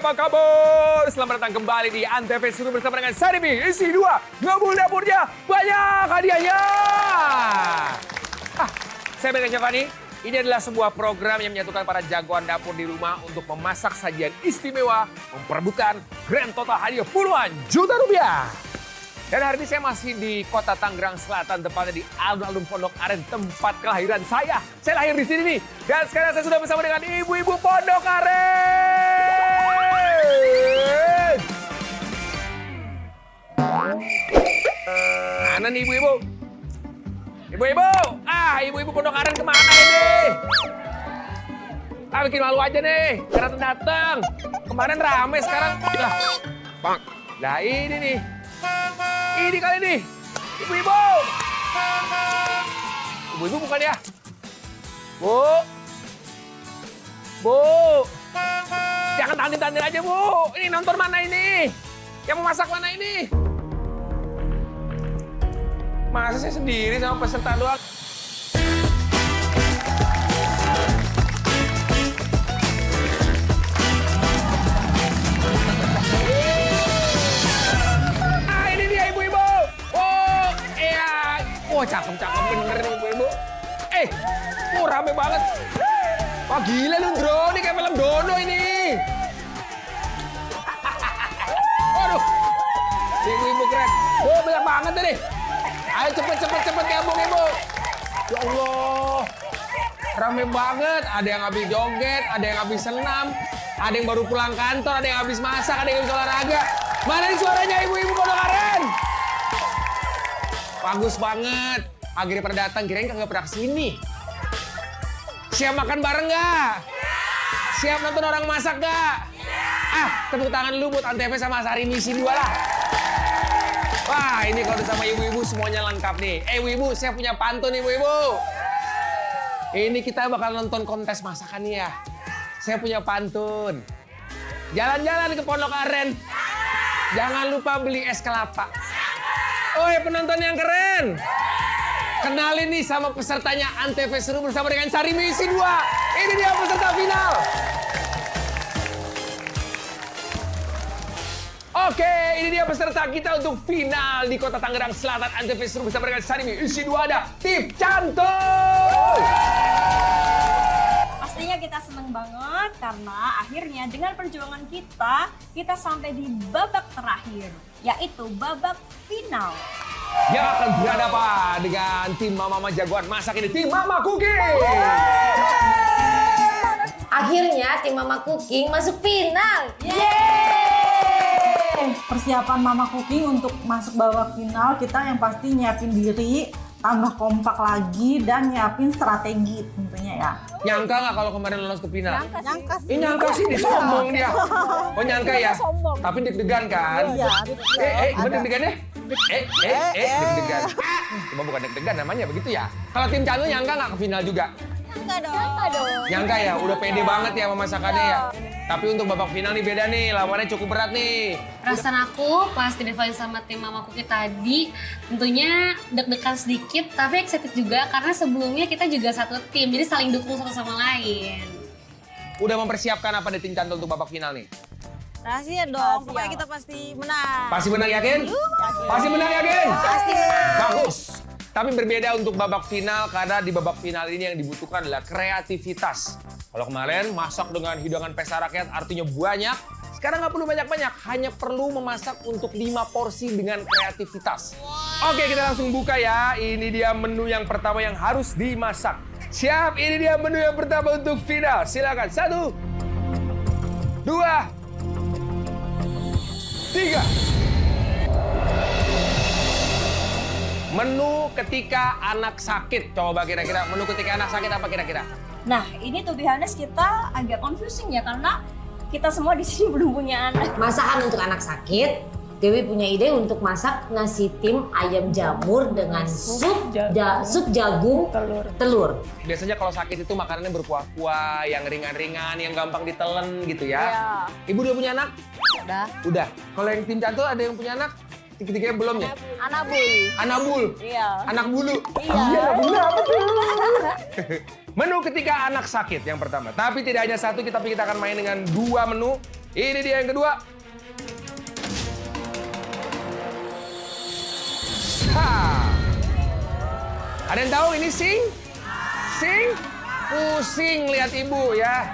apa kabar? Selamat datang kembali di Antv Seru bersama dengan Sarimi. Isi 2, ngebul dapurnya, banyak hadiahnya. Saya Beka Giovanni. Ini adalah sebuah program yang menyatukan para jagoan dapur di rumah untuk memasak sajian istimewa, memperebutkan grand total hadiah puluhan juta rupiah. Dan hari ini saya masih di kota Tangerang Selatan, tepatnya di alun-alun Pondok Aren, tempat kelahiran saya. Saya lahir di sini nih. Dan sekarang saya sudah bersama dengan ibu-ibu Pondok Aren. Mana nih ibu-ibu? Ibu-ibu! Ibu-ibu Pondok Aren kemana ini? Bikin malu aja nih, karena datang. Kemarin rame, sekarang... Lah ini nih. Ini kali nih, ibu-ibu. Ibu-ibu bukan ya? Bu. Bu. Jangan tantin-tantin aja, Bu. Ini nonton mana ini? Yang mau masak mana ini? Masa saya sendiri sama peserta doang? Wah, cakep-cakep bener nih ibu-ibu. Rame banget. Wah, gila lu, Bro. Ini kayak film Dono ini. Waduh. Ibu-ibu keren. Banyak banget ini. Ayo cepet gabung, Ibu. Ya Allah. Rame banget. Ada yang habis joget, ada yang habis senam, ada yang baru pulang kantor, ada yang habis masak, ada yang habis olahraga. Mana nih suaranya ibu-ibu Pondok Aren? Bagus banget. Akhirnya pada datang, kirain kagak pernah kesini. Siap makan bareng nggak? Siap nonton orang masak nggak? Tepuk tangan dulu buat Antv sama Sarimi isi 2 lah. Wah, ini kalau sama ibu-ibu semuanya lengkap nih. Ibu-ibu, saya punya pantun ibu-ibu. Ini kita bakal nonton kontes masakan nih ya. Saya punya pantun. Jalan-jalan ke Pondok Aren. Jangan lupa beli es kelapa. Penonton yang keren. Kenalin nih sama pesertanya Antv Seru bersama dengan Sarimi isi 2. Ini dia peserta final. Oke, ini dia peserta kita untuk final di kota Tangerang Selatan. Antv Seru bersama dengan Sarimi isi 2 ada Tim Cantul. Pastinya kita seneng banget karena akhirnya dengan perjuangan kita sampai di babak terakhir, yaitu babak final. Yang akan berhadapan dengan tim mama-mama jagoan masak ini, tim Mama Cooking. Akhirnya tim Mama Cooking masuk final. Persiapan Mama Cooking untuk masuk babak final, kita yang pasti nyiapin diri, tambah kompak lagi, dan nyiapin strategi tentunya ya. Nyangka nggak kalau kemarin lolos ke final? Nyangka sih. Nyangka sih, dia sombong dia. Nyangka ya? Tapi deg-degan kan? Iya. Gimana deg-degannya? Deg-degan. Cuma bukan deg-degan namanya begitu ya. Kalau tim Cantul nyangka nggak ke final juga? Nyangka dong. Nyangka ya, udah pede banget ya sama masakannya ya. Tapi untuk babak final nih beda nih, lawannya cukup berat nih. Perasaan aku pas didevelop sama tim Mama Cooking tadi, tentunya deg-degan sedikit, tapi excited juga karena sebelumnya kita juga satu tim, jadi saling dukung satu sama lain. Udah mempersiapkan apa di tim Cantul untuk babak final nih? Rahasia dong, pokoknya kita pasti menang. Pasti menang yakin? Pasti menang yakin? Pasti menang. Bagus. Tapi berbeda untuk babak final karena di babak final ini yang dibutuhkan adalah kreativitas. Kalau kemarin masak dengan hidangan pesta rakyat artinya banyak. Sekarang nggak perlu banyak-banyak, hanya perlu memasak untuk 5 porsi dengan kreativitas. Oke, kita langsung buka ya. Ini dia menu yang pertama yang harus dimasak. Siap, ini dia menu yang pertama untuk final. Silakan, 1, 2, 3. Menu ketika anak sakit. Coba kira-kira menu ketika anak sakit apa kira-kira? Nah, ini to be honest kita agak confusing ya karena kita semua di sini belum punya anak. Masakan untuk anak sakit, Dewi punya ide untuk masak nasi tim ayam jamur dengan sup jagung telur. Biasanya kalau sakit itu makanannya berkuah-kuah, yang ringan-ringan, yang gampang ditelen gitu ya. Ibu udah punya anak? Udah. Kalau yang tim Cantul ada yang punya anak? Tiga-tiganya belum ya? Anabul. Iya. Anak bulu. Iya. Menu ketika anak sakit yang pertama. Tapi tidak hanya satu, tapi kita akan main dengan 2 menu. Ini dia yang kedua. Ha. Ada yang tahu ini sing? Sing? Pusing lihat ibu ya.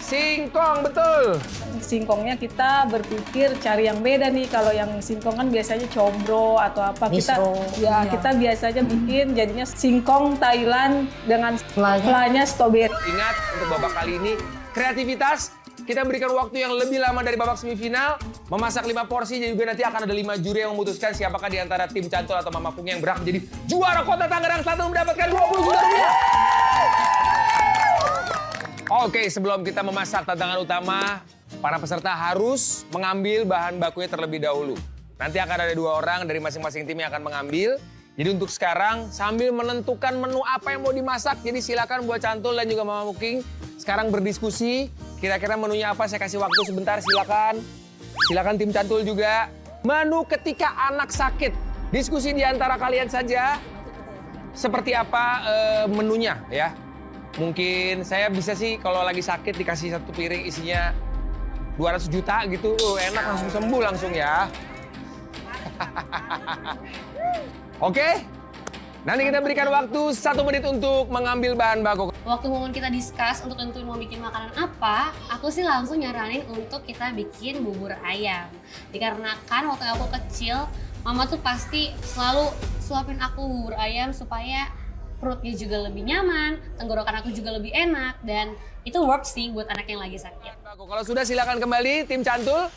Singkong, betul. Singkongnya kita berpikir cari yang beda nih. Kalau yang singkong kan biasanya combro atau apa. Misro. Kita biasanya bikin jadinya singkong Thailand dengan flanya strawberry. Ingat untuk babak kali ini kreativitas. Kita berikan waktu yang lebih lama dari babak semifinal. Memasak 5 porsi dan juga nanti akan ada 5 juri yang memutuskan siapakah di antara tim Cantul atau Mama Kuking yang berhak menjadi juara Kota Tangerang Selatan mendapatkan 20 juta rupiah. Oke, sebelum kita memasak tantangan utama, para peserta harus mengambil bahan bakunya terlebih dahulu. Nanti akan ada 2 orang dari masing-masing tim yang akan mengambil. Jadi untuk sekarang sambil menentukan menu apa yang mau dimasak, jadi silakan buat Cantul dan juga Mama Kuking sekarang berdiskusi. Kira-kira menunya apa? Saya kasih waktu sebentar, silakan. Silakan tim Cantul juga. Menu ketika anak sakit. Diskusi di antara kalian saja. Seperti apa menunya ya? Mungkin saya bisa sih kalau lagi sakit dikasih 1 piring isinya 200 juta gitu. Enak langsung sembuh langsung ya. Oke? Nanti kita berikan waktu 1 menit untuk mengambil bahan baku. Waktu momen kita discuss untuk tentuin mau bikin makanan apa, aku sih langsung nyaranin untuk kita bikin bubur ayam. Dikarenakan waktu aku kecil, mama tuh pasti selalu suapin aku bubur ayam supaya perutnya juga lebih nyaman, tenggorokan aku juga lebih enak, dan itu works sih buat anak yang lagi sakit. Kalau sudah silakan kembali tim Cantul.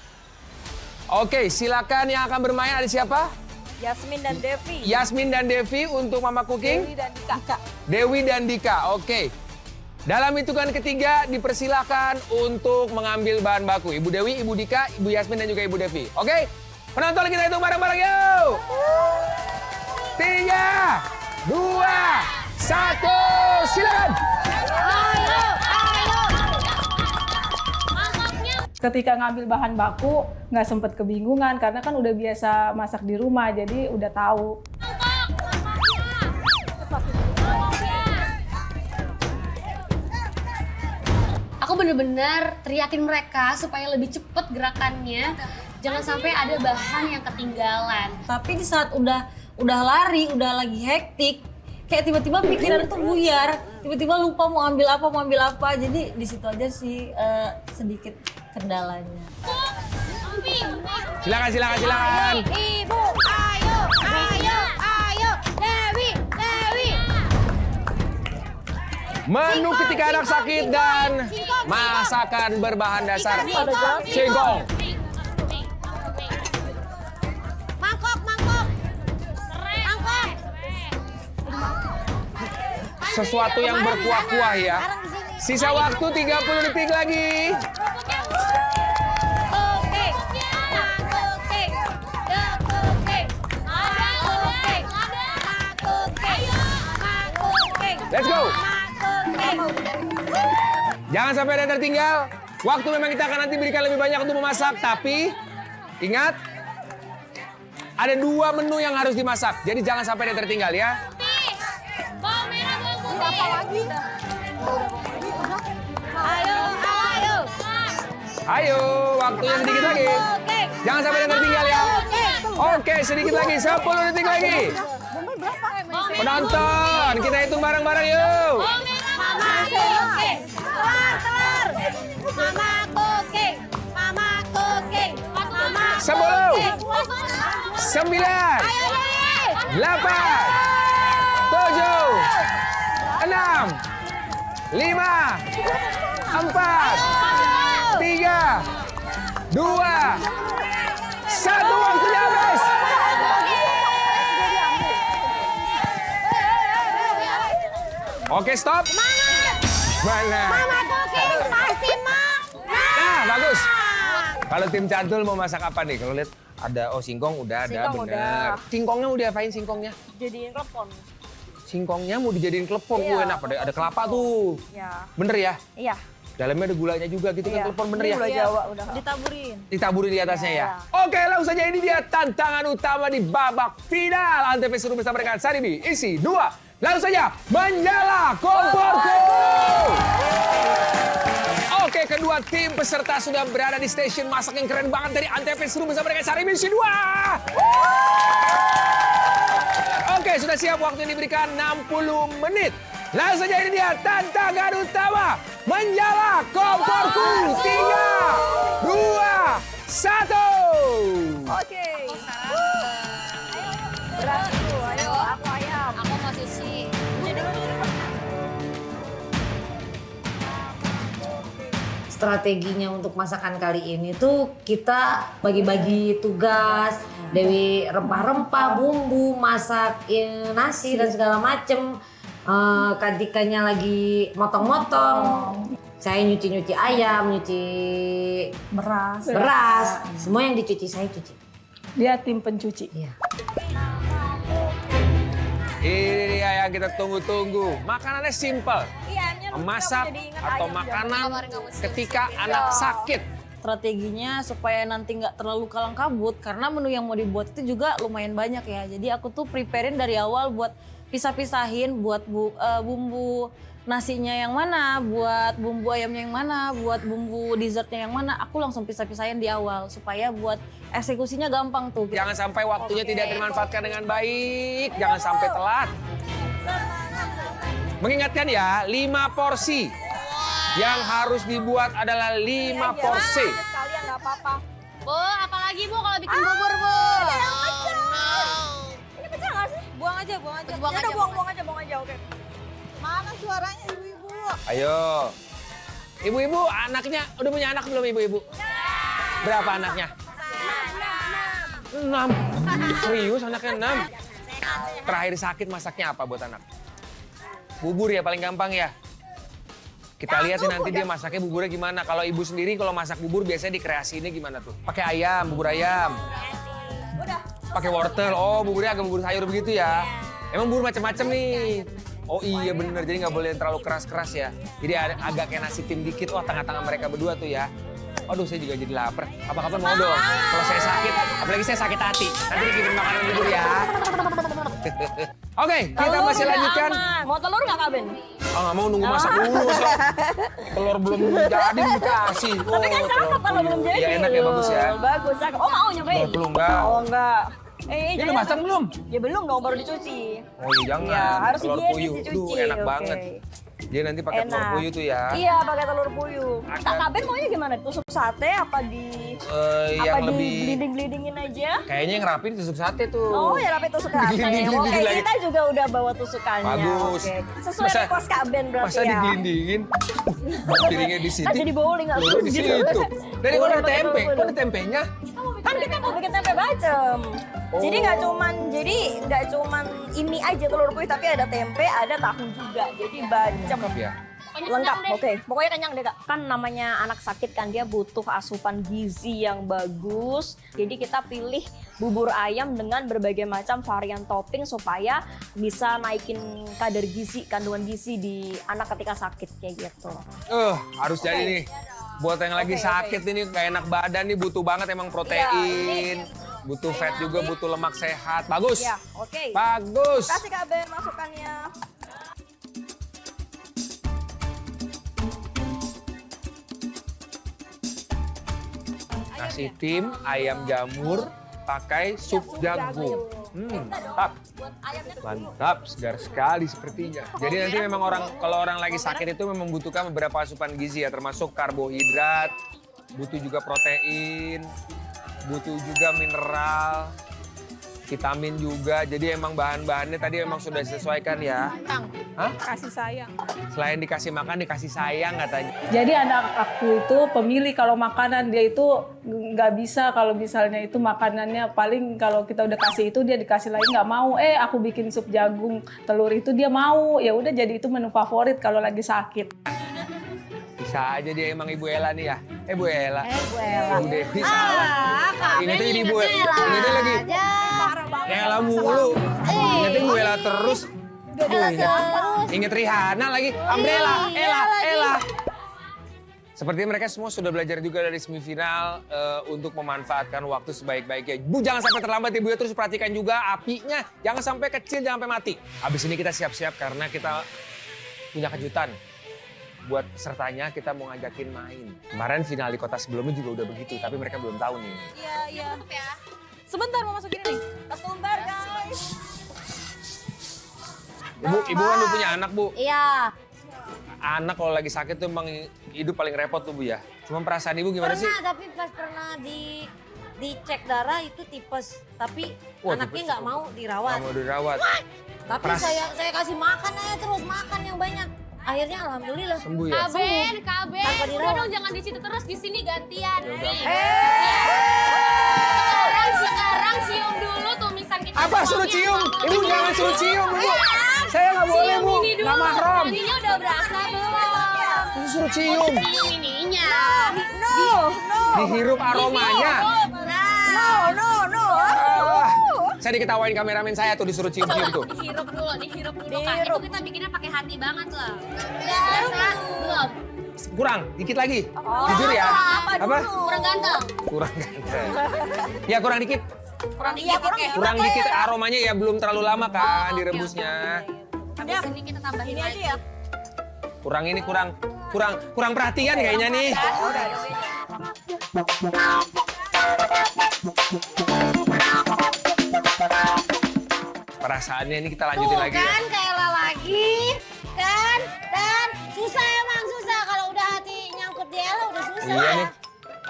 Oke, silakan yang akan bermain ada siapa? Yasmin dan Devi. Yasmin dan Devi untuk Mama Kuking. Dewi dan Dika. Dewi dan Dika, oke. Dalam hitungan ketiga dipersilakan untuk mengambil bahan baku. Ibu Dewi, Ibu Dika, Ibu Yasmin dan juga Ibu Devi. Oke, penonton kita hitung bareng-bareng yuk. 3, 2, 1, silakan. Ketika ngambil bahan baku, nggak sempet kebingungan karena kan udah biasa masak di rumah, jadi udah tahu. Aku bener-bener teriakin mereka supaya lebih cepet gerakannya, jangan sampai ada bahan yang ketinggalan. Tapi di saat udah lari, udah lagi hektik, kayak tiba-tiba pikiran tuh buyar, tiba-tiba lupa mau ambil apa. Jadi di situ aja sih sedikit kendalanya. Silakan. Ibu, ayo, Dewi. Menu ketika anak sakit dan masakan berbahan dasar singkong. Mangkok. Sesuatu yang berkuah-kuah ya. Sisa waktu 30 detik lagi. Let's go. Jangan sampai ada yang tertinggal. Waktu memang kita akan nanti berikan lebih banyak untuk memasak, tapi ingat ada 2 menu yang harus dimasak. Jadi jangan sampai ada yang tertinggal ya. Ayo, waktunya sedikit lagi. Jangan sampai ada yang tertinggal ya. Oke, sedikit lagi, 10 detik lagi. Penonton, kita hitung bareng-bareng yuk. Mama Kuking. 10, 9, 8, 7, 6, 5, 4, 3, 2, 1, waktunya habis. Oke, stop. Mana? Pasti mak. Nah, bagus. Kalau tim Cantul mau masak apa nih? Kalau lihat ada singkong udah ada, Singkong bener. Singkongnya mau diapain singkongnya? Jadiin klepon. Singkongnya mau dijadiin klepon, enak. Ada kelapa tuh. Ya. Bener ya? Iya. Dalamnya ada gulanya juga gitu kan, klepon bener ya? Gula Jawa udah. Ditaburin. Ditaburin di atasnya ya. Oke, langsung saja ini dia tantangan utama di babak final. Antv suruh bersama dengan Saribi, isi 2. Langsung saja, menyala komporku. Oke, Oke, kedua tim peserta sudah berada di stasiun masak yang keren banget dari Antv. Seru bersama dengan Sari Misi 2. Oke, sudah siap, waktu yang diberikan 60 menit. Langsung saja, ini dia tantangan utama. Menjala komporku. 3, 2, 1. Oke. Beras dulu, ayo aku ayam. Aku mau sushi. Strateginya untuk masakan kali ini tuh kita bagi-bagi tugas. Dewi rempah-rempah, bumbu, masak nasi dan segala macem. Kadikanya lagi motong-motong. Saya nyuci-nyuci ayam, nyuci beras. Semua yang dicuci saya cuci. Dia tim pencuci. Iya. Ini dia yang kita tunggu-tunggu. Makanannya simple. Iya, Memasak atau makanan ketika anak sakit. Strateginya supaya nanti nggak terlalu kalang kabut karena menu yang mau dibuat itu juga lumayan banyak ya. Jadi aku tuh preparein dari awal buat pisah-pisahin buat bumbu nasinya yang mana, buat bumbu ayamnya yang mana, buat bumbu dessertnya yang mana. Aku langsung pisah-pisahin di awal supaya buat eksekusinya gampang tuh. Jangan sampai waktunya tidak dimanfaatkan dengan baik. Jangan sampai telat. Mengingatkan ya, 5 porsi. Yang harus dibuat adalah 5 porsi. Sekalian nggak apa-apa. Bu, apalagi Bu kalau bikin bubur, Bu? Ini pecah nggak sih? Buang aja, buang aja. Buang aja, buang aja, oke. Mana suaranya ibu-ibu? Ayo. Ibu-ibu, anaknya udah punya anak belum ibu-ibu? Berapa anaknya? 6. Serius anaknya 6? Terakhir sakit masaknya apa buat anak? Bubur ya paling gampang ya? Kita lihat nih nanti dia masaknya buburnya gimana. Kalau ibu sendiri kalau masak bubur biasanya dikreasiinnya gimana tuh? Pakai ayam, bubur ayam. Pakai wortel. Oh, buburnya agak bubur sayur begitu ya. Emang bubur macam-macam nih. Oh iya bener, jadi nggak boleh terlalu keras-keras ya. Jadi agak kayak nasi tim dikit. Wah, tengah-tengah mereka berdua tuh ya. Aduh, saya juga jadi lapar. Apa-apa mau dong. Kalau saya sakit, apalagi saya sakit hati. Nanti dikirim makanan bubur ya. Oke, kita masih lanjutkan. Mau telur nggak, Kak Ben? Oh, nggak mau nunggu masak dulu. So. Telur belum jadi dikasih. Tapi kan cakep kalau belum jadi. Iya enak ya, bagus ya. Bagus, cakep. Oh, mau nyobain? Telur belum enggak. Oh, enggak. Ini udah masak belum? Ya belum dong, baru dicuci. Oh iya jangan. Ya, harus telur higienis puyuh. dicuci. Duh, enak Oke. banget. Dia nanti pakai telur Enak. puyuh tuh ya. Iya, pakai telur puyuh. Kak Ben maunya gimana? Tusuk sate apa di Yang apa lebih di gliding-glidingin aja? kayaknya yang rapi tusuk sate tuh. Oh ya rapi tusuk sate. Gliding-gliding Oke, lagi. kita juga udah bawa tusukannya. Bagus. Oke. Sesuai Masa- request Kak Ben berarti Masa ya. digelindingin? Piringnya di sini. Kan jadi bowling nggak Telurnya di gitu. situ. Dari Boleh mana pakai tempe? telur Kok puyuh. ada tempenya? Kan kita mau bikin tempe bacem. Oh. Jadi nggak cuman ini aja telur puyuh, tapi ada tempe, ada tahu juga. Jadi bacem. Lengkap ya? Lengkap, oke. Pokoknya kenyang deh, Kak. Kan namanya anak sakit kan, dia butuh asupan gizi yang bagus. Jadi kita pilih bubur ayam dengan berbagai macam varian topping supaya bisa naikin kadar gizi, kandungan gizi di anak ketika sakit kayak gitu. Harus jadi nih. Buat yang lagi sakit ini gak enak badan nih butuh banget emang protein. Butuh fat juga, butuh lemak sehat. Bagus. Ya, oke. Bagus. Kasih Kak Ben masukannya. Nasi tim, ayam jamur, pakai sup jagung. Mantap. Mantap, segar sekali sepertinya. Jadi nanti memang kalau orang lagi sakit itu memang membutuhkan beberapa asupan gizi ya, termasuk karbohidrat, butuh juga protein, butuh juga mineral, vitamin juga. Jadi emang bahan-bahannya tadi emang sudah disesuaikan ya. Hah? Kasih sayang. Selain dikasih makan, dikasih sayang katanya. Jadi anak aku itu pemilih kalau makanan dia itu nggak bisa kalau misalnya itu makanannya paling kalau kita udah kasih itu dia dikasih lagi nggak mau. Aku bikin sup jagung telur itu dia mau. Ya udah jadi itu menu favorit kalau lagi sakit. Bisa aja dia emang Ibu Ella nih ya. Bu Ella. Bu Ella. Ibu Dewi salah. Ingetnya jadi Ibu Ella. Ingetnya lagi. Ella mulu. Ingetnya Bu Ella terus. Inget Rihanna lagi. Umbrella. Ella. Sepertinya mereka semua sudah belajar juga dari semifinal untuk memanfaatkan waktu sebaik-baiknya. Bu, jangan sampai terlambat Ibu ya, terus perhatikan juga apinya. Jangan sampai kecil, jangan sampai mati. Habis ini kita siap-siap karena kita punya kejutan. buat pesertanya kita mau ngajakin main. Kemarin final di kota sebelumnya juga udah begitu, tapi mereka belum tahu nih. Iya. Sebentar mau masukin ini. Sebentar guys. Ibu kan udah punya anak, Bu. Iya. Anak kalau lagi sakit tuh emang hidup paling repot tuh, Bu ya. Cuma perasaan Ibu gimana sih? Pernah, tapi pas pernah dicek darah itu tipes. Tapi Wah, anaknya tipes. nggak mau dirawat. Nggak mau dirawat. Tapi Pras- saya kasih makan aja terus, makan yang banyak. Akhirnya alhamdulillah. Sembuh ya? Kaben, Tanpa udah dirawat. dong jangan di situ terus, di sini gantian. Ya udah. Sekarang cium dulu tumisan kita. Apa suruh cium? Ibu jangan suruh cium, Ibu. Saya nggak boleh, Cium Bu. ini dulu. Nggak mahram. Ininya udah berasa belum? Itu suruh cium. Cium ininya. Dihirup aromanya. Ah, saya diketawain kameramen saya tuh disuruh cium-cium tuh. Dihirup dulu kan. Itu kita bikinnya pakai hati banget loh. Udah berasa belum? Kurang, dikit lagi. Jujur ya. Apa? Kurang ganteng. Kurang ganteng. Ya kurang dikit. Kurang dikit. Oke. Kurang dikit aromanya ya belum terlalu lama kan direbusnya. Habis ini kita tambahin lagi. Kurang ini kurang perhatian kayaknya nih. Perasaannya ini kita lanjutin lagi ya. Kan kayak lagi. Kan susah emang susah kalau udah hati nyangkut di Ella udah susah. Iya nih.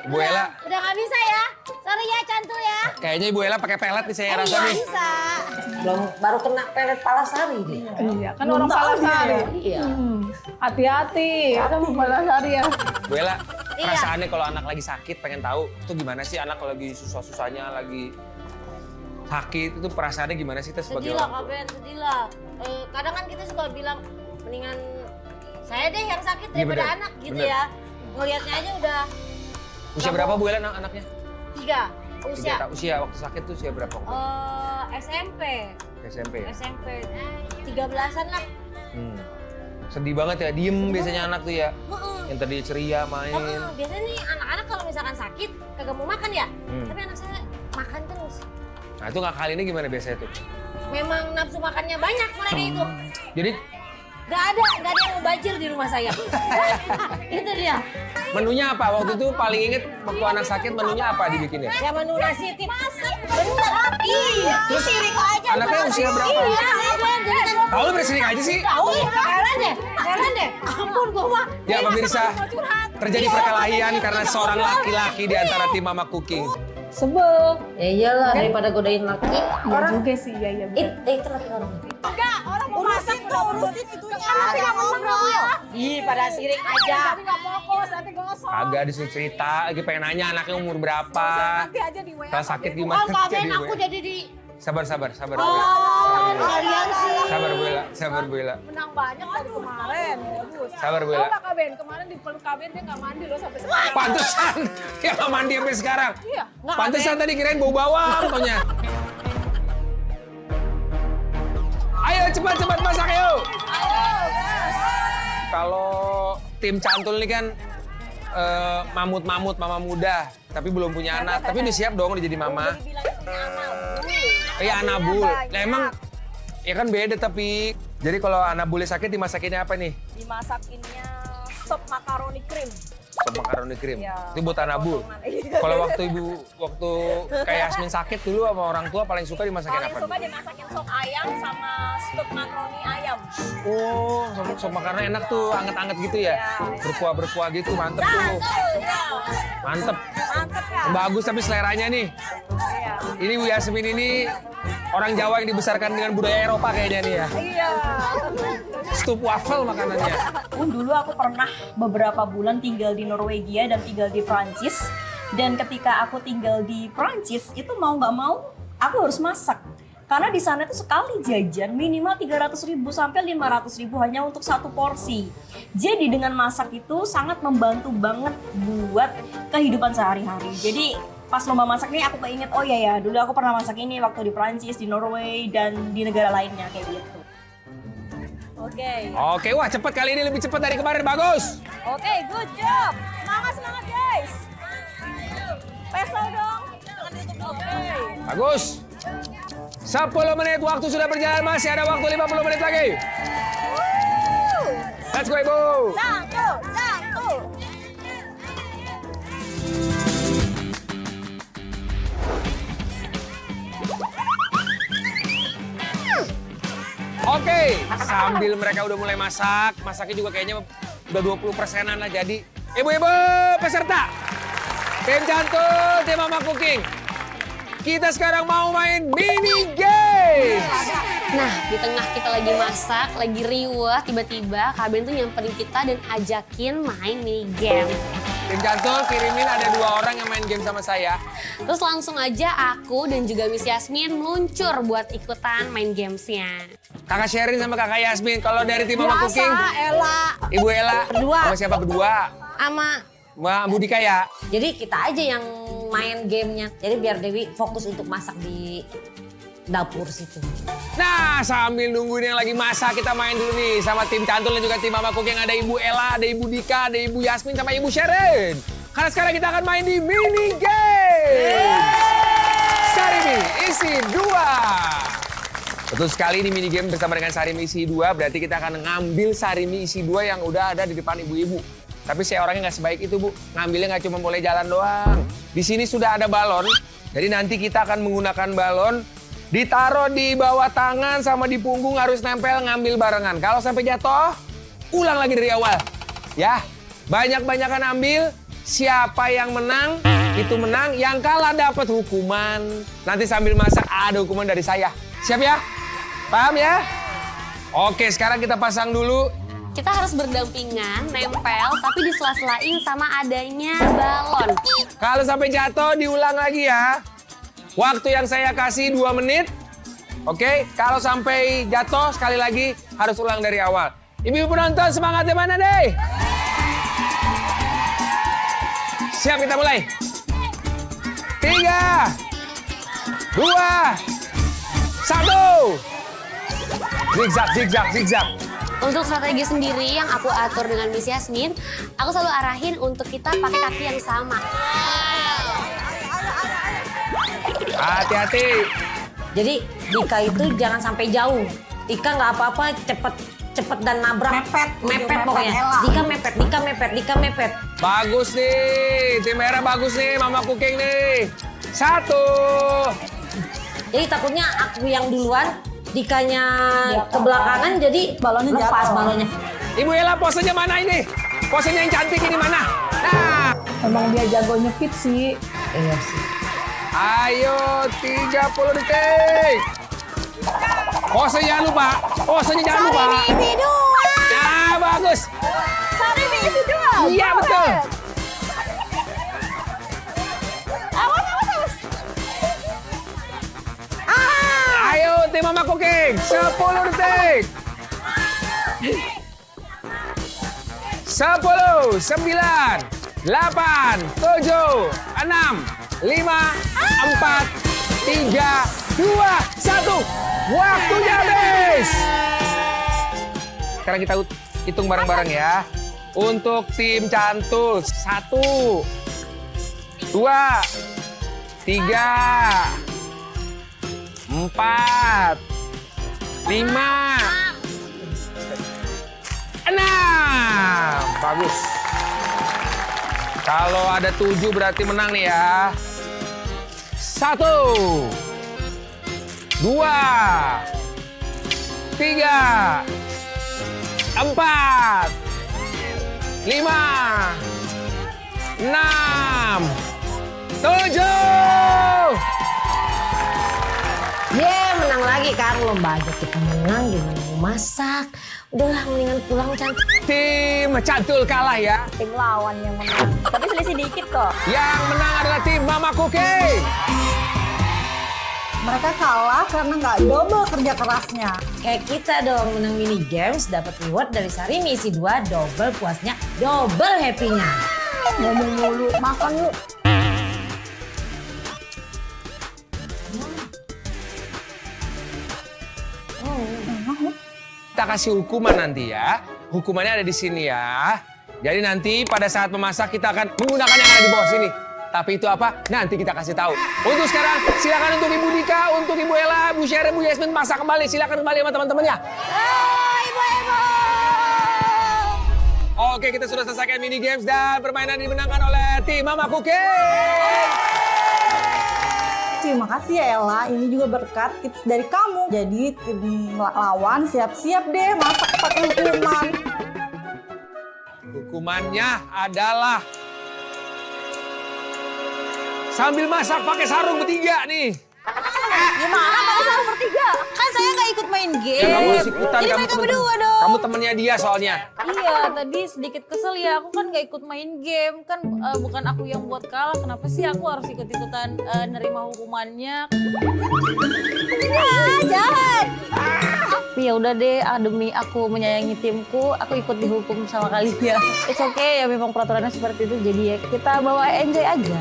Ibu Ella, Udah nggak bisa ya. Sorry ya Cantul ya. kayaknya Ibu Ella pakai pelet nih saya rasa nih. Bisa. Belum baru kena pelet Palasari dia. Iya, kan orang Palasari. Iya. Hati-hati, kamu Palasari ya. Bu Ella, Iya. perasaannya kalau anak lagi sakit pengen tahu itu gimana sih anak kalau lagi susah-susahnya lagi sakit itu perasaannya gimana sih kita sebagai Sedih lah orang tua? Kaben, sedih lah. Kadang kan kita suka bilang mendingan saya deh yang sakit Iya, daripada bener. anak gitu Bener. ya. Ngelihatnya aja udah Usia berapa Bu Ella anaknya? 3 usia. 3 tahun. Usia waktu sakit tuh usia berapa? SMP. SMP ya? SMP 13-an lah. Sedih banget ya, diem biasanya anak tuh ya. Yang tadi ceria main. Biasanya nih anak-anak kalau misalkan sakit kagak mau makan ya. Hmm. Tapi anak saya makan terus. Nah itu ngakalinnya gimana biasanya tuh? Memang nafsu makannya banyak mereka itu. Jadi Gak ada yang mubazir di rumah saya. Itu dia. menunya apa? Waktu itu paling inget waktu anak sakit menunya apa dibikinnya? Ya menu nasi masak. Bener. Iya. Terus Sirik aja. anaknya usia berapa? Iya, jadi kan Tahu lu bersinik aja sih? tahu heran deh. Ampun gua mah. Ya pemirsa, terjadi perkelahian karena seorang laki-laki di antara tim Mama Cooking. Sebel. Ya iyalah daripada godain laki. Iya juga sih, iya. Itu laki orang. Orang mau masak tuh urusin itunya. Tapi gak ngobrol. Ih, pada sirik aja. Tapi nggak fokus, nanti gosong. Agak disuruh cerita, lagi pengen nanya anaknya umur berapa. Nanti aja di WA. Kalau sakit gimana? Kaben aku jadi di Sabar Bu Ella. kalian sih. Sabar Bu Ella. Menang banyak dari kemarin. Bagus. Sabar Bu Tahu Ella. nggak Kaben? Kemarin di peluk Kaben dia nggak mandi loh sampai sekarang. Pantesan, dia nggak mandi sampai sekarang. Iya. Pantesan tadi kirain bau bawang taunya. Ayo cepat masak yuk. Kalau tim Cantul ini kan mamut-mamut, mama muda, tapi belum punya anak. Tapi udah siap dong udah jadi mama. Iya Anabul. Nah emang ya kan beda tapi. Jadi kalau Anabulnya sakit dimasakinnya apa nih? Dimasakinnya sop makaroni krim. Sop makaroni krim. Ya, Itu buat Anabul. Kalau waktu kayak Yasmin sakit dulu sama orang tua paling suka dimasakin Paling apa? suka dimasakin sop ayam sama sop makaroni ayam. Oh, sop makaroni enak tuh, anget-anget gitu ya? Berkuah-berkuah gitu, mantep tuh. Mantep. Mantep ya. Bagus tapi seleranya nih. Iya. Ini Bu Yasmin ini orang Jawa yang dibesarkan dengan budaya Eropa kayaknya nih ya. Iya. Stup waffle makanannya. Dulu aku pernah beberapa bulan tinggal di Norwegia dan tinggal di Prancis. Dan ketika aku tinggal di Prancis, itu mau nggak mau aku harus masak. Karena di sana itu sekali jajan minimal 300.000 sampai 500.000 hanya untuk satu porsi. Jadi dengan masak itu sangat membantu banget buat kehidupan sehari-hari. Jadi pas lomba masak ini aku keinget, oh iya ya dulu aku pernah masak ini waktu di Prancis, di Norway, dan di negara lainnya kayak gitu. Oke, wah cepet kali ini lebih cepet dari kemarin, bagus. Oke, good job. Semangat guys. Pesel dong. Bagus. 10 menit waktu sudah berjalan, masih ada waktu 50 menit lagi. Let's go Ibu. Satu, Oke, sambil mereka udah mulai masak, masaknya juga kayaknya udah 20%-an lah jadi. Ibu-ibu peserta, tim Cantul, tim Mama Cooking. Kita sekarang mau main mini games. Nah, di tengah kita lagi masak, lagi riweh, tiba-tiba Kak Ben tuh nyamperin kita dan ajakin main mini game. Tim Cantul kirimin ada 2 orang yang main game sama saya. Terus langsung aja aku dan juga Miss Yasmin meluncur buat ikutan main gamesnya. Kakak Sherin sama kakak Yasmin. Kalau dari tim Mama Cooking, Ella. Ibu Ella. Berdua. Sama siapa berdua? Sama. Mbak Budika ya? Jadi kita aja yang main gamenya. Jadi biar Dewi fokus untuk masak di dapur situ. Nah, sambil nungguin yang lagi masak, kita main dulu nih sama tim Cantul dan juga tim Mama Cooking. Ada Ibu Ella, ada Ibu Dika, ada Ibu Yasmin, sama Ibu Sherin. Karena sekarang kita akan main di mini game. Sarimi isi 2. Betul sekali, ini mini game bersama dengan Sarimi isi 2. Berarti kita akan ngambil Sarimi isi 2 yang udah ada di depan ibu-ibu. Tapi saya orangnya nggak sebaik itu, Bu. Ngambilnya nggak cuma boleh jalan doang. Di sini sudah ada balon. Jadi nanti kita akan menggunakan balon. Ditaruh di bawah tangan sama di punggung, harus nempel, ngambil barengan. Kalau sampai jatuh, ulang lagi dari awal. Ya, banyak-banyakan ambil. Siapa yang menang, itu menang. Yang kalah dapat hukuman. Nanti sambil masak ada hukuman dari saya. Siap ya? Paham ya? Oke, sekarang kita pasang dulu. Kita harus berdampingan, nempel, tapi disela-selain sama adanya balon. Kalau sampai jatuh, diulang lagi ya. Waktu yang saya kasih 2 menit. Oke, kalau sampai jatuh sekali lagi harus ulang dari awal. Ibu-ibu penonton semangatnya mana deh? Siap, kita mulai. 3, 2, 1. Zigzag, zigzag, zigzag. Untuk strategi sendiri yang aku atur dengan Miss Yasmin, aku selalu arahin untuk kita pakai kaki yang sama. Hati-hati. Jadi Dika itu jangan sampai jauh. Dika nggak apa-apa, cepet dan nabrak. Mepet pokoknya. Ella. Dika mepet. Bagus nih, tim merah bagus nih, Mama Cooking nih. 1. Jadi takutnya aku yang duluan, Dikanya ke belakangan, jadi Balonnya lepas jatuh. balonnya. Ibu Ella, posenya mana ini? Posenya yang cantik ini mana? Nah, Emang dia jago nyepit sih. Iya sih. ayo 30 detik. Pose jangan lupa, posenya jangan lupa. Isi 2. Nah, bagus. Sarimi isi 2. Iya, betul. Awas. Ayo tim Mama Cooking, 10 detik. 10, 9, 8, 7, 6, 5, 4, 3, 2, 1. Waktunya habis. Sekarang kita hitung bareng-bareng ya. Untuk tim Cantul, 1, 2, 3, 4, 5, 6. Bagus. Kalau ada 7 berarti menang nih ya. 1, 2, 3, 4, 5, 6, 7. Menang lagi kan, lomba aja kita menang, gimana mau masak. Udahlah, mendingan pulang cantik. Tim Cantul kalah ya. Tim lawan yang menang. Tapi selisih dikit kok. Yang menang adalah tim Mama Cooking. Mereka kalah karena nggak double kerja kerasnya. Kayak kita dong, menang mini games, dapat reward dari Sarimi isi 2, double puasnya, double happy-nya. Ngomong mulu, makan yuk. Kita kasih hukuman nanti ya. Hukumannya ada di sini ya. Jadi nanti pada saat memasak kita akan menggunakan yang ada di bawah sini. Tapi itu apa? Nanti kita kasih tahu. Untuk sekarang silakan untuk Ibu Dika, untuk Ibu Ella, Bu Sherin, Bu Yasmin masak kembali. Silakan kembali sama teman-temannya. Ibu-ibu. Oke, kita sudah selesaikan mini games dan permainan dimenangkan oleh tim Mama Cooking. makasih ya Ella. Ini juga berkat tips dari kamu. Jadi tim lawan siap-siap deh masak pakai hukuman. Hukumannya adalah sambil masak pakai sarung bertiga nih. Gimana pakai sarung bertiga? Kan saya nggak ikut main game. Ya, kamu harus ikutan, Jadi kamu mereka temen- berdua dong. Kamu temennya dia soalnya. Iya, tadi sedikit kesel ya. Aku kan nggak ikut main game. Kan bukan aku yang buat kalah. Kenapa sih aku harus ikut-ikutan nerima hukumannya? Ah, jahat. Tapi ya udah deh, demi aku menyayangi timku, aku ikut dihukum sama kalian. It's okay ya, memang peraturannya seperti itu. Jadi ya kita bawa enjoy aja.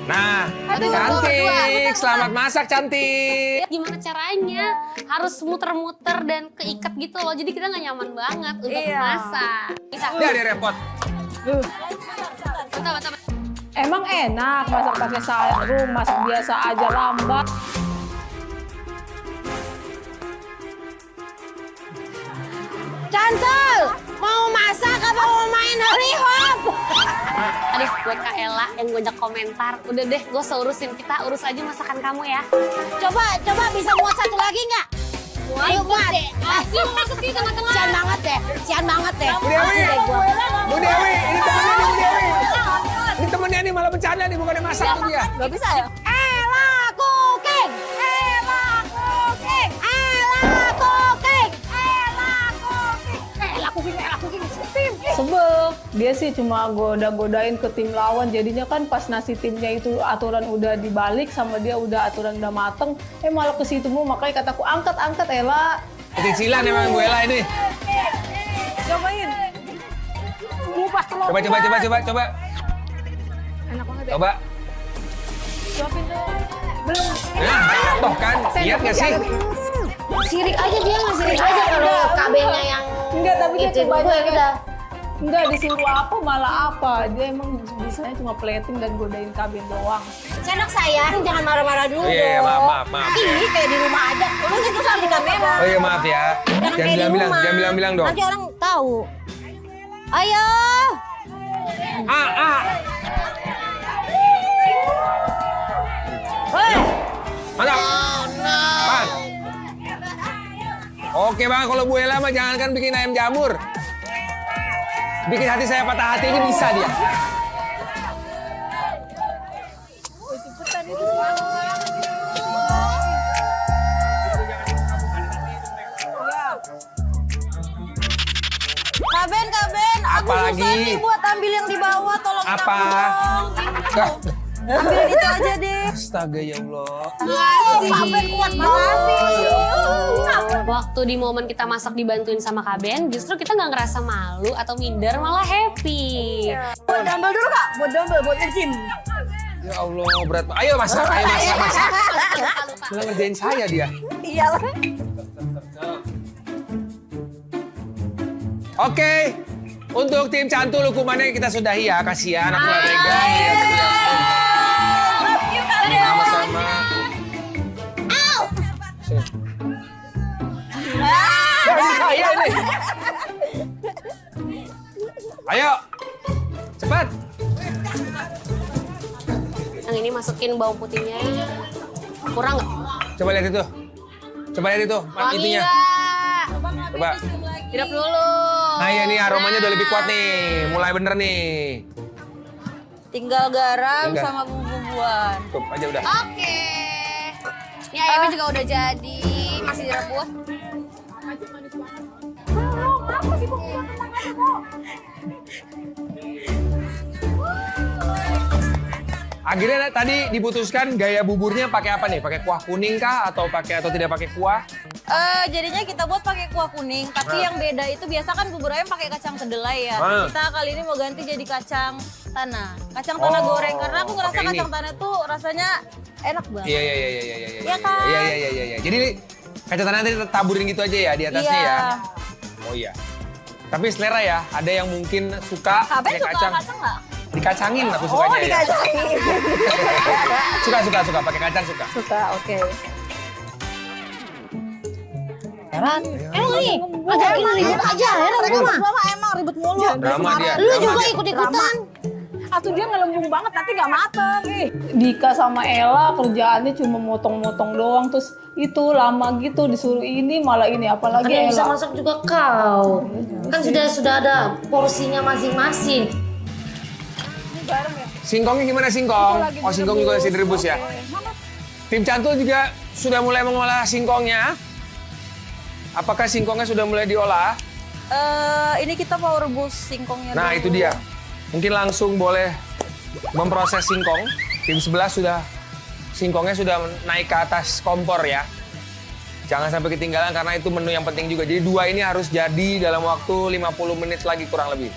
Nah, cantik. Selamat masak, cantik. Gimana caranya? Harus muter-muter dan keikat gitu loh. Jadi kita nggak nyaman banget untuk masak. Bisa. Dia ada repot. Bentar. Emang enak masak pakai sarung, masak biasa aja lambat. Cancel! Mau masak apa mau main hip-hop? Aduh, buat Kak Ella yang ngajak komentar. Udah deh, gue urusin. Kita urus aja masakan kamu ya. Coba bisa buat satu lagi nggak? Ayo buat. Ayo masuk sini tengah-tengah. Cian banget deh. Bu Dewi, Bu Dewi, ini temennya nih Bu Dewi. Ini temennya nih malah bercanda nih, bukannya masak tuh dia. Gak bisa ya? Ella cooking! Ella cooking! Ella cooking! Ella cooking! Sebel, dia sih cuma goda-godain ke tim lawan, jadinya kan pas nasi timnya itu aturan udah dibalik sama dia udah aturan udah mateng, malah ke situ mau, makanya kataku angkat Ella. Kecilan emang Bu Ella ini. Cobain. Kupas telur. Coba. Enak banget ya. Coba. Cobain dong. Belum. Nah, toh kan, lihat nggak sih? Sirik aja dia nggak sirik aja kalau KB-nya yang Enggak, tapi dia itu coba gue aja. udah. Enggak disuruh apa malah apa. Dia emang bisanya cuma plating dan godain kabin doang. Anak sayang, jangan marah-marah dulu Iya, dong. maaf. Ini kayak di rumah aja. Lu gitu sama di kamera. Oh iya maaf ya. Jangan bilang dong. Nanti orang tahu. Ayo. Mantap. Pas. Oke bang, kalau Bu Ella mah jangankan bikin ayam jamur. Bikin hati saya patah hati ini bisa dia. Kaben, aku Apa susah lagi? nih buat ambil yang di bawah, tolong Apa? ambil itu aja deh. Astaga ya Allah. Kaben kuat banget. Waktu di momen kita masak dibantuin sama Kak Ben, justru kita nggak ngerasa malu atau minder, malah happy. Buat dumbbell dulu Kak, buat nge-gym. Ya Allah berat. Ayo masak. Malah ngerjain saya dia. Iyalah. Oke, untuk tim Cantul hukumannya kita sudahi ya. Kasihan aku gak tega. Sama-sama. Ini saya ini. Ayo, cepat. Yang ini masukin bawang putihnya. Kurang nggak? Coba lihat itu. Wangi Itunya. nggak? Coba. Hidup dulu. Nah ya nih aromanya udah lebih kuat nih. Mulai bener nih. Tinggal garam Tinggal. sama bumbu-bumbuan. Cukup aja udah. Oke. Ini ayamnya juga udah jadi, masih direbus. Akhirnya tadi diputuskan gaya buburnya pakai apa nih? Pakai kuah kuning kah atau tidak pakai kuah? Jadinya kita buat pakai kuah kuning, tapi yang beda itu biasa kan bubur ayam pakai kacang kedelai ya. Kita kali ini mau ganti jadi kacang tanah. Kacang tanah goreng karena aku ngerasa pakai ini. kacang tanah tuh rasanya enak banget. Iya. Iya kan? Iya. Jadi kacang tanah nanti taburin gitu aja ya di atasnya Iya. ya. Oh iya. Tapi selera ya, ada yang mungkin suka Kaben pakai suka kacang. kacang nggak? Dikacangin aku sukanya ya. dikacangin. Suka pakai kacang suka. Suka, oke. Heran. Nih, agak ini ribut aja. Heran gue mah. Emang ribut mulu. Drama dia. Lu drama juga dia. ikut-ikutan. Atau dia ngelembung banget tapi nggak mateng. Dika sama Ella kerjaannya cuma motong-motong doang, terus itu lama gitu disuruh ini malah ini, apalagi Kan yang bisa Ella. masak juga kau. Kan sudah ada porsinya masing-masing. Singkongnya gimana singkong? Oh, singkong juga masih direbus ya. Tim Cantul juga sudah mulai mengolah singkongnya. Apakah singkongnya sudah mulai diolah? Ini kita mau rebus singkongnya Nah, dulu. itu dia. Mungkin langsung boleh memproses singkong. Tim sebelah singkongnya sudah naik ke atas kompor ya. Jangan sampai ketinggalan karena itu menu yang penting juga. Jadi 2 ini harus jadi dalam waktu 50 menit lagi kurang lebih.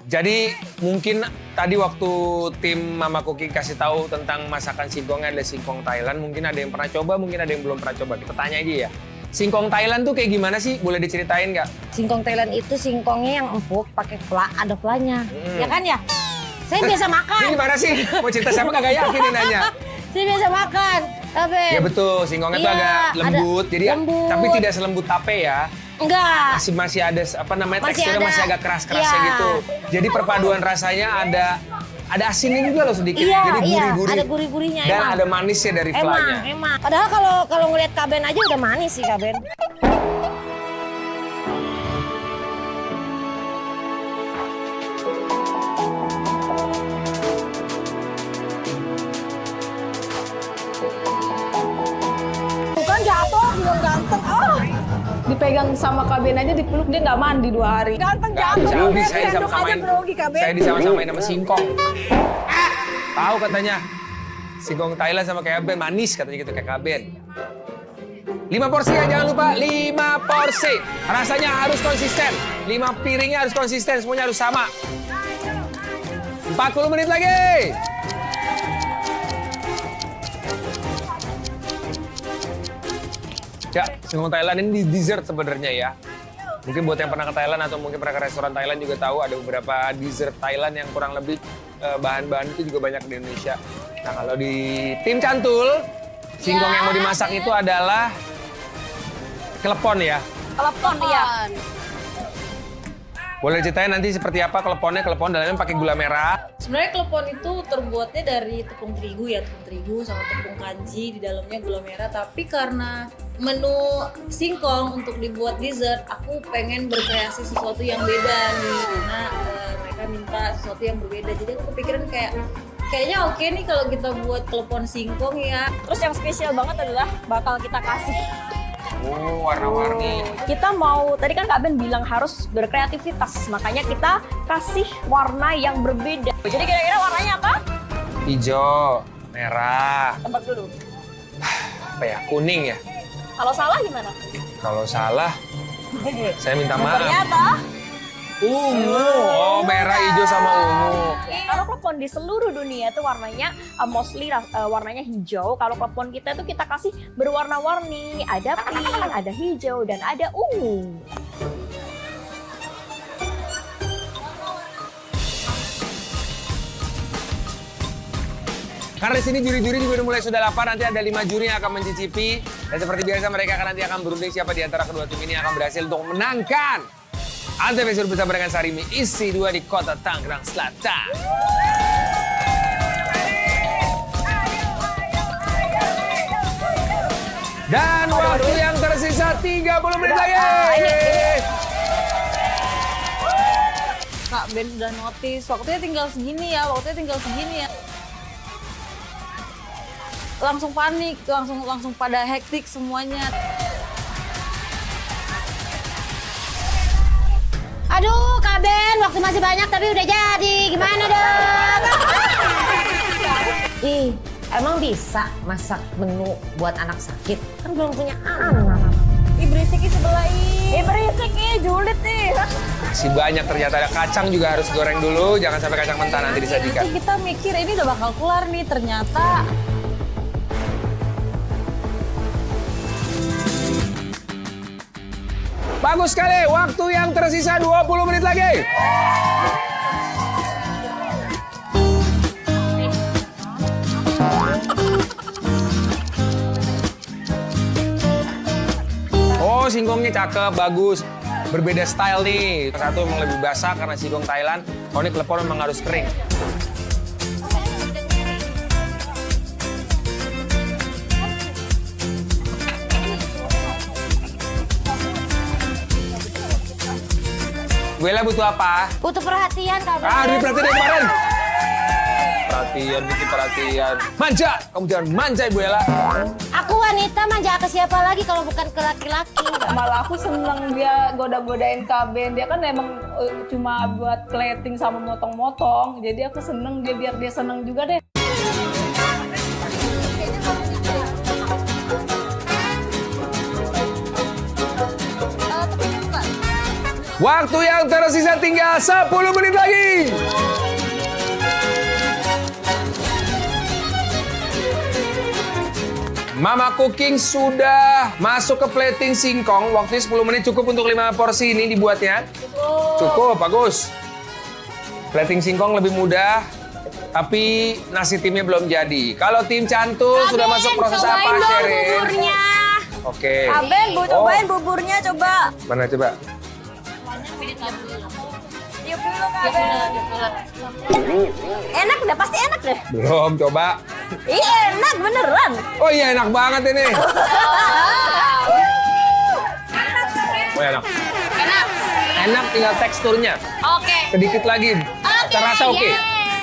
Jadi mungkin tadi waktu tim Mama Cooking kasih tahu tentang masakan singkongnya ada singkong Thailand. Mungkin ada yang pernah coba, mungkin ada yang belum pernah coba. Kita tanya aja ya. Singkong Thailand tuh kayak gimana sih? Boleh diceritain nggak? Singkong Thailand itu singkongnya yang empuk, pakai ada flanya. Ya kan ya? Saya biasa makan. Ini gimana sih? Mau cerita siapa kagak yakin nih nanya? Saya biasa makan. Tapi Ya betul, singkongnya tuh Iya, agak ada lembut. Jadi lembut. tapi tidak selembut tape ya. enggak. Masih ada apa namanya Masih teksturnya ada. masih agak keras-kerasnya Iya. gitu. Jadi perpaduan rasanya ada asinnya juga loh sedikit. Iya, Jadi iya, gurih-gurih. ada gurih-gurihnya Dan emang. ada manisnya dari flanya. Emang. Padahal kalau ngelihat Kaben aja udah manis sih Kaben. Bukan jatuh, belum ganteng. Oh, Dipegang sama Kaben aja dipeluk dia nggak mandi 2 hari. ganteng Nggak jatuh. bisa, Kaben. saya Sendok aja disama-samain. grogi Kaben. Saya disama-samain sama singkong. Tahu katanya. Singkong Thailand sama kayak Kaben manis katanya gitu kayak Kaben. 5 porsi ya, jangan lupa 5 porsi. Rasanya harus konsisten. 5 piringnya harus konsisten, semuanya harus sama. 40 menit lagi. Ya, singkong Thailand ini dessert sebenarnya ya. Mungkin buat yang pernah ke Thailand atau mungkin pernah ke restoran Thailand juga tahu ada beberapa dessert Thailand yang kurang lebih bahan-bahan itu juga banyak di Indonesia. Nah, kalau di tim Cantul, singkong yang mau dimasak itu adalah klepon ya. Telepon ya. Boleh ceritain nanti seperti apa kleponnya? Klepon dalamnya pakai gula merah. Sebenarnya klepon itu terbuatnya dari tepung terigu sama tepung kanji, di dalamnya gula merah. Tapi karena menu singkong untuk dibuat dessert, aku pengen berkreasi sesuatu yang beda nih. Karena mereka minta sesuatu yang berbeda. Jadi aku kepikiran kayaknya oke nih kalau kita buat klepon singkong ya. Terus yang spesial banget adalah bakal kita kasih. Oh, warna-warni. Kita mau, tadi kan Kak Ben bilang harus berkreativitas, makanya kita kasih warna yang berbeda. Jadi kira-kira warnanya apa? Hijau, merah, Tebak dulu. apa ya? Kuning ya. Kalau salah gimana? Kalau salah, saya minta maaf. Ternyata Ungu. Oh, merah, hijau sama ungu. kalau klepon di seluruh dunia itu warnanya mostly warnanya hijau. Kalau klepon kita itu kita kasih berwarna-warni, ada pink, ada hijau, dan ada ungu. Karena di sini juri-juri juga udah mulai sudah lapar, nanti ada 5 juri yang akan mencicipi. Dan seperti biasa mereka nanti akan berunding siapa di antara kedua tim ini yang akan berhasil untuk memenangkan Antv Sur bersama dengan Sarimi isi 2 di Kota Tangerang Selatan. Dan waktu yang tersisa 30 menit lagi. Kak Ben udah notice, waktunya tinggal segini ya. Langsung panik, langsung pada hektik semuanya. Aduh, Kaben, waktu masih banyak tapi udah jadi. Gimana dong? Ih, emang bisa masak menu buat anak sakit? Kan belum punya anak. Ih berisik ih sebelah ih. Berisik ih, julid nih. Masih banyak ternyata, ada kacang juga harus goreng dulu, jangan sampai kacang mentah nanti disajikan. Nanti kita mikir ini udah bakal kelar nih, ternyata Bagus sekali, waktu yang tersisa 20 menit lagi. Oh, singkongnya cakep, bagus. Berbeda style nih. Satu emang lebih basah karena singkong Thailand. Kalau ini klepon memang harus kering. Bella butuh apa? Butuh perhatian Kak Ben. Ini perhatian dari kemarin. Perhatian, bikin perhatian. Manja! Kamu jangan manja, Ibu Ella. Aku wanita manja ke siapa lagi kalau bukan ke laki-laki? Malah aku seneng dia goda-godain Kak Ben. Dia kan emang cuma buat plating sama motong-motong. Jadi aku seneng dia biar dia seneng juga deh. Waktu yang tersisa tinggal 10 menit lagi. Mama Cooking sudah masuk ke plating singkong. Waktunya 10 menit cukup untuk 5 porsi ini dibuatnya? Cukup, bagus. Plating singkong lebih mudah, tapi nasi timnya belum jadi. Kalau tim Cantul sudah masuk proses apa, Sherin? Buburnya. Oke. Kak Ben, cobain buburnya coba. Mana coba? Tiup dulu Kak Ben. Enak deh, pasti enak deh. Belum, coba. Iya enak beneran. Oh iya, enak banget ini. Oh enak. Enak, tinggal teksturnya. Oke. Sedikit lagi. Terasa oke.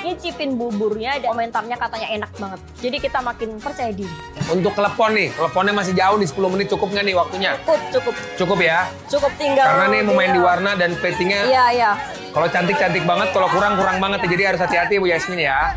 Nyicipin buburnya, ada komentarnya katanya enak banget. Jadi kita makin percaya diri. Untuk klepon nih, kleponnya masih jauh di 10 menit cukup nggak nih waktunya? Cukup. Cukup ya? Cukup tinggal. Karena nih mau main di warna dan platingnya Iya. kalau cantik-cantik banget, kalau kurang banget. Jadi harus hati-hati Bu Yasmin ya.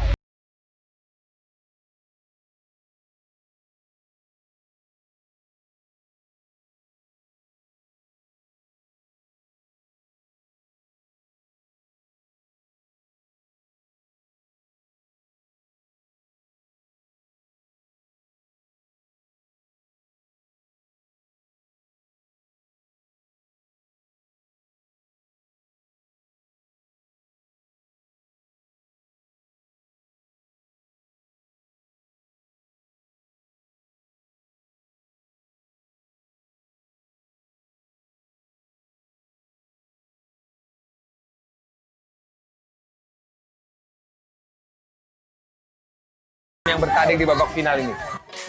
Yang bertanding di babak final ini.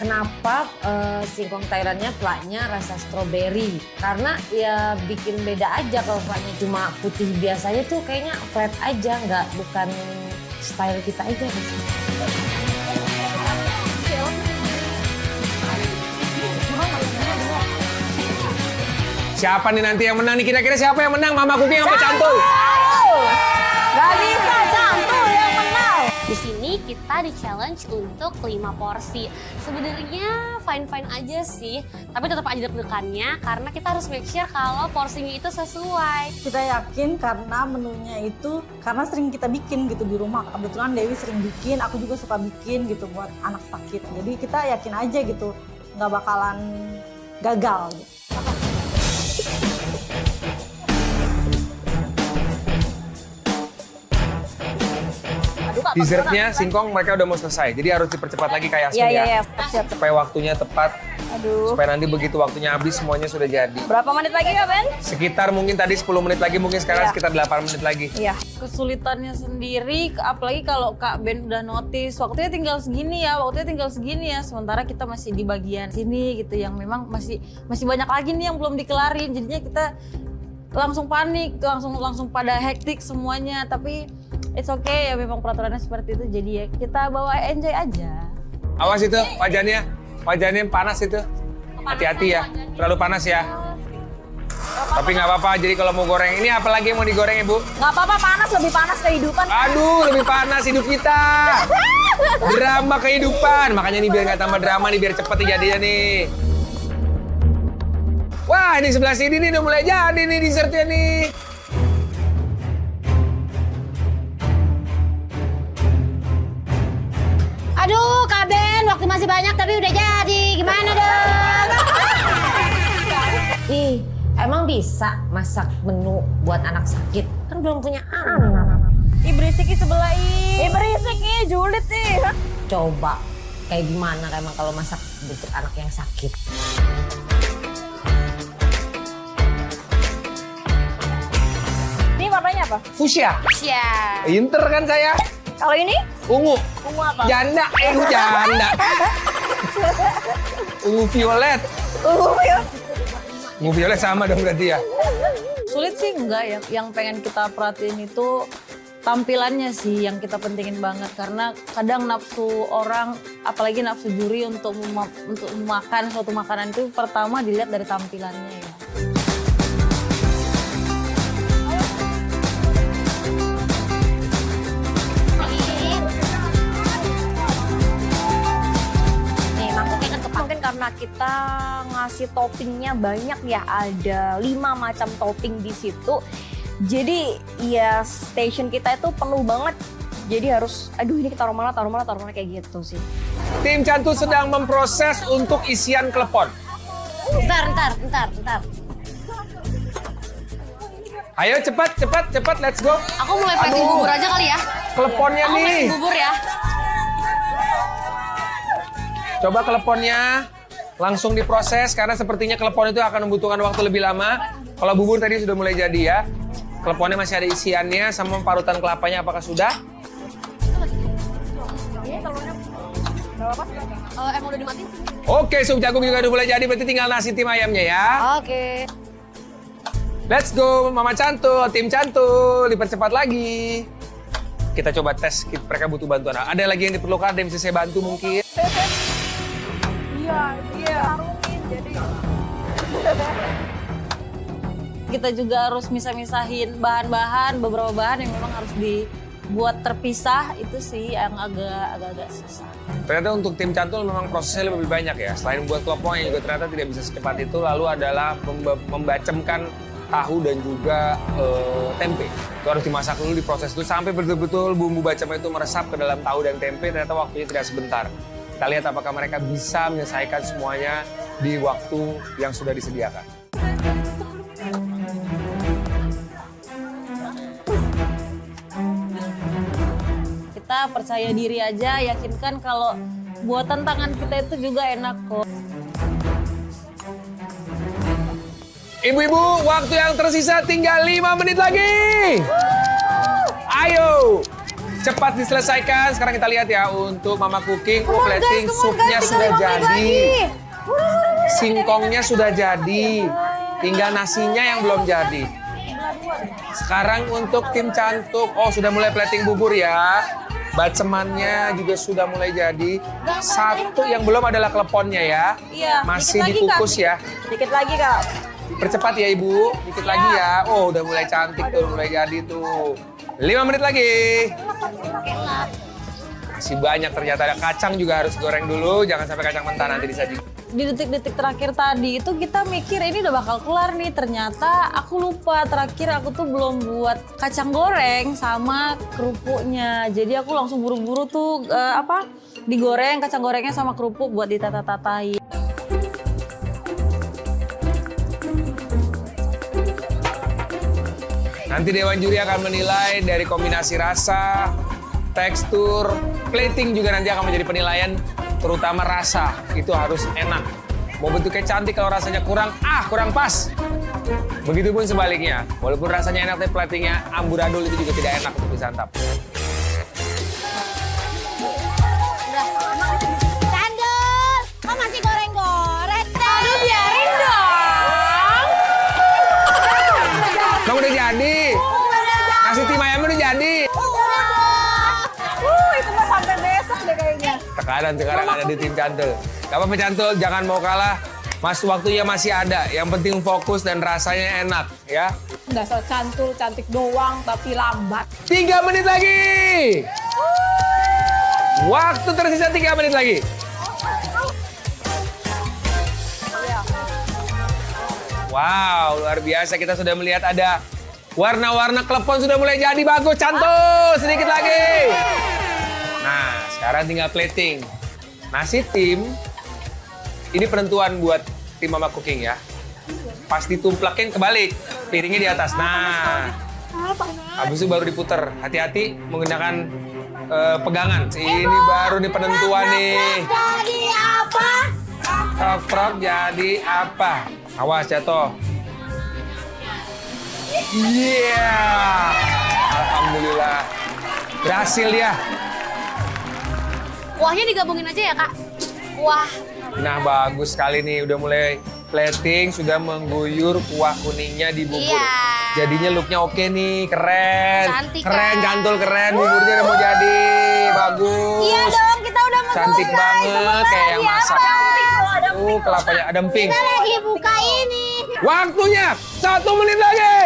Kenapa singkong Thailandnya plaknya rasa stroberi? Karena ya bikin beda aja kalau plaknya cuma putih biasanya tuh kayaknya flat aja, bukan style kita aja. Siapa nih nanti yang menang nih? Kira-kira siapa yang menang? Mama Cooking apa Cantul? Gak bisa Cantul yang menang. Di sini kita di-challenge untuk 5 porsi. Sebenarnya fine-fine aja sih, tapi tetap aja deg-degannya karena kita harus make sure kalau porsinya itu sesuai. Kita yakin karena menunya itu, karena sering kita bikin gitu di rumah. Kebetulan Dewi sering bikin, aku juga suka bikin gitu buat anak sakit. Jadi kita yakin aja gitu, nggak bakalan gagal gitu. Dessertnya singkong mereka udah mau selesai. Jadi harus dipercepat lagi kayak Yasmin ya. Iya, siap. Supaya waktunya tepat. Aduh. Supaya nanti begitu waktunya habis semuanya sudah jadi. Berapa menit lagi Kak Ben? Sekitar mungkin tadi 10 menit lagi, mungkin sekarang Iya. sekitar 8 menit lagi. Iya. Kesulitannya sendiri, apalagi kalau Kak Ben udah notice waktunya tinggal segini ya, sementara kita masih di bagian sini gitu yang memang masih banyak lagi nih yang belum dikelarin, jadinya kita langsung panik, langsung pada hektik semuanya, tapi it's okay ya, memang peraturannya seperti itu, jadi ya kita bawa enjoy aja. Awas itu wajahnya panas itu. Hati-hati ya, terlalu panas ya. Tapi nggak apa-apa, jadi kalau mau goreng, ini apa lagi yang mau digoreng Ibu? Gak apa-apa, lebih panas kehidupan. Aduh, lebih panas hidup kita. Drama kehidupan, makanya nih biar nggak tambah drama nih, biar cepet jadinya nih. Wah, ini sebelah sini nih udah mulai jadi nih dessertnya nih. Aduh Kak Ben, waktu masih banyak tapi udah jadi. Gimana dong? Ih, emang bisa masak menu buat anak sakit? Kan belum punya anak. Ih berisik sebelah Berisik nih, julid nih. Coba kayak gimana emang kalau masak untuk anak yang sakit. apa? Fuchsia. Siap. Pinter kan saya? Kalau ini? Ungu. Ungu apa? Janda. Janda. Ungu violet. Ungu ya. Ungu violet sama dong berarti ya? Sulit sih enggak ya. Yang pengen kita perhatiin itu tampilannya sih yang kita pentingin banget, karena kadang nafsu orang, apalagi nafsu juri untuk makan suatu makanan itu pertama dilihat dari tampilannya ya. Nih, mungkin karena kita ngasih toppingnya banyak ya, ada 5 macam topping di situ. Jadi ya station kita itu penuh banget. Jadi harus, aduh ini taruh mana kayak gitu sih. Tim Cantul sedang memproses untuk isian klepon. Bentar. Ayo cepat, let's go. Aku mulai plating bubur aja kali ya. Kleponnya Aku nih. plating bubur ya. Coba kleponnya langsung diproses karena sepertinya klepon itu akan membutuhkan waktu lebih lama. Kalau bubur tadi sudah mulai jadi ya. Kleponnya masih ada isiannya sama parutan kelapanya, apakah sudah? Emang udah dimatiin? Oke, sup jagung juga udah mulai jadi, berarti tinggal nasi tim ayamnya ya. Oke. Let's go, Mama Cantul, tim Cantul, dipercepat lagi. Kita coba tes, mereka butuh bantuan. Ada lagi yang diperlukan, ada yang bisa saya bantu mungkin? Kita juga harus misah-misahin bahan-bahan, beberapa bahan yang memang harus dibuat terpisah, itu sih yang agak-agak susah. Ternyata untuk tim Cantul memang prosesnya lebih banyak ya. Selain buat kelepon yang juga ternyata tidak bisa secepat itu, lalu adalah membacemkan tahu dan juga tempe. Itu harus dimasak dulu, diproses dulu sampai betul-betul bumbu bacem itu meresap ke dalam tahu dan tempe. Ternyata waktunya tidak sebentar. Kita lihat apakah mereka bisa menyelesaikan semuanya di waktu yang sudah disediakan. Kita percaya diri aja, yakinkan kalau buatan tangan kita itu juga enak kok. Ibu-ibu, waktu yang tersisa tinggal 5 menit lagi. Ayo, cepat diselesaikan. Sekarang kita lihat ya untuk Mama Cooking, plating supnya sudah jadi. Singkongnya sudah jadi. Tinggal nasinya yang belum jadi. Sekarang untuk tim Cantul, sudah mulai plating bubur ya. Bacemannya juga sudah mulai jadi. Satu yang belum adalah kleponnya ya. Iya, Masih dikit lagi, dikukus Kak. ya. Dikit lagi Kak. Percepat ya Ibu, dikit lagi ya. Oh udah mulai cantik tuh, udah mulai jadi tuh. 5 menit lagi. Masih banyak ternyata, ada kacang juga harus goreng dulu. Jangan sampai kacang mentah nanti disajikan. Di detik-detik terakhir tadi itu kita mikir ini udah bakal kelar nih, ternyata aku lupa terakhir aku tuh belum buat kacang goreng sama kerupuknya. Jadi aku langsung buru-buru tuh digoreng kacang gorengnya sama kerupuk buat ditata-tatai. Nanti Dewan Juri akan menilai dari kombinasi rasa, tekstur, plating juga nanti akan menjadi penilaian, terutama rasa. Itu harus enak. Mau bentuknya cantik, kalau rasanya kurang pas. Begitupun sebaliknya. Walaupun rasanya enak, tapi platingnya amburadul itu juga tidak enak untuk disantap. Candul, kok masih goreng-goreng? Aduh, biarin dong. Kamu udah jadi. Nasi tim ayamnya udah jadi. Itu mah sampai besok deh kayaknya. Tekanan sekarang ada di tim Cantul. Gak apa-apa Cantul, jangan mau kalah. Waktunya masih ada. Yang penting fokus dan rasanya enak ya. Dasar Cantul, cantik doang tapi lambat. 3 menit lagi. Waktu tersisa 3 menit lagi. Wow, luar biasa. Kita sudah melihat ada warna-warna klepon sudah mulai jadi. Bagus, Cantul. Sedikit lagi. Nah, sekarang tinggal plating. Nasi tim, ini penentuan buat tim Mama Cooking ya. Pas ditumplakin kebalik, piringnya di atas. Nah, habis itu baru diputer. Hati-hati menggunakan pegangan. Ini baru nih penentuan nih. Jadi apa? Frog jadi apa? Awas jatuh. Iya. Alhamdulillah. Berhasil ya. Kuahnya digabungin aja ya kak. Kuah. Nah bagus sekali nih, udah mulai plating, sudah mengguyur kuah kuningnya di bubur. Iya. Jadinya looknya oke nih, keren. Cantik, keren, Kak. Cantul keren, buburnya udah mau jadi. Bagus. Iya dong, kita udah mau Cantik selesai. banget, Sebentar kayak yang lagi masak. Kelapanya ada emping. Kita lagi buka ini. Waktunya 1 menit lagi.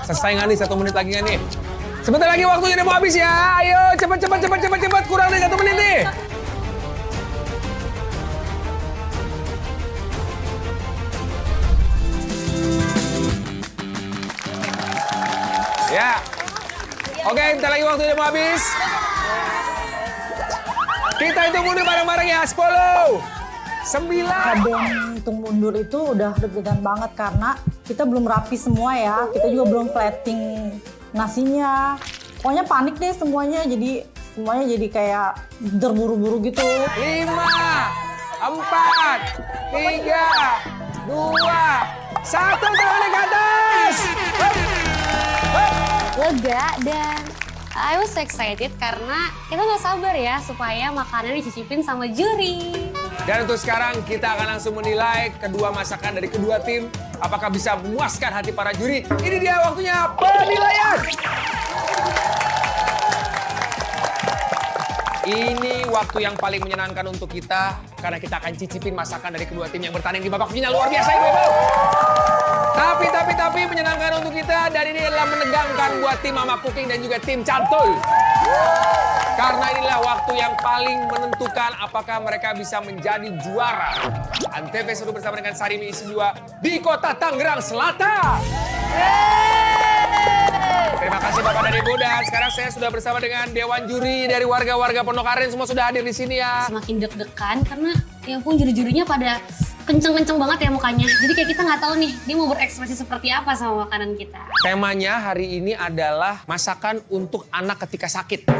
Selesai nggak nih 1 menit lagi nggak nih? Sebentar lagi waktunya udah mau habis ya. Ayo cepat. Kurang dari 1 menit nih. Ya. Oke, bentar lagi waktunya mau habis. Kita hitung mundur bareng-bareng ya. 10, 9. Kadang hitung mundur itu udah deg-degan banget karena kita belum rapi semua ya. Kita juga belum plating nasinya. Pokoknya panik deh semuanya, jadi semuanya jadi kayak terburu-buru gitu. 5, 4, 3, 2, 1. Tangannya ke atas. Lega dan I was excited karena kita nggak sabar ya supaya makanan dicicipin sama juri. Dan untuk sekarang kita akan langsung menilai kedua masakan dari kedua tim. Apakah bisa memuaskan hati para juri? Ini dia waktunya penilaian. Ini waktu yang paling menyenangkan untuk kita karena kita akan cicipin masakan dari kedua tim yang bertanding di babak final. Luar biasa Ibu-ibu. Tapi menyenangkan untuk kita dan ini adalah menegangkan buat tim Mama Cooking dan juga tim Cantul. Karena inilah waktu yang paling menentukan apakah mereka bisa menjadi juara. Antv seru bersama dengan Sarimi isi 2 di Kota Tangerang Selatan. Terima kasih Bapak dan Ibu dan sekarang saya sudah bersama dengan Dewan Juri dari warga-warga Pondok Aren semua sudah hadir di sini ya. Semakin deg-degan karena ya ampun juri-jurinya pada kenceng-kenceng banget ya mukanya. Jadi kayak kita nggak tahu nih dia mau berekspresi seperti apa sama makanan kita. Temanya hari ini adalah masakan untuk anak ketika sakit.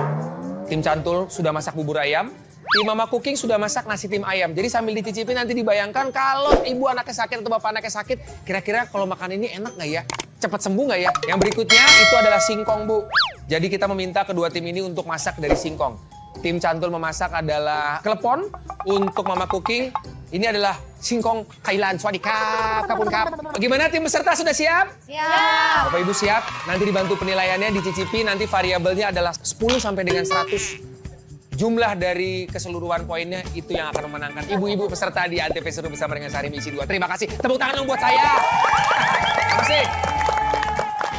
Tim Cantul sudah masak bubur ayam, tim Mama Cooking sudah masak nasi tim ayam. Jadi sambil dicicipin nanti dibayangkan kalau ibu anaknya sakit atau bapak anaknya sakit, kira-kira kalau makan ini enak nggak ya? Cepat sembuh nggak ya? Yang berikutnya itu adalah singkong, Bu. Jadi kita meminta kedua tim ini untuk masak dari singkong. Tim Cantul memasak adalah klepon, untuk Mama Cooking ini adalah singkong Thailand. Swadikap, kapun kap. Bagaimana tim peserta sudah siap? Siap. Bapak Ibu siap? Nanti dibantu penilaiannya, dicicipi. Nanti variabelnya adalah 10 sampai dengan 100. Jumlah dari keseluruhan poinnya itu yang akan memenangkan ibu-ibu peserta di Antv Seru bersama dengan Sarimi isi 2. Terima kasih. Tepuk tangan dong buat saya. Terima kasih.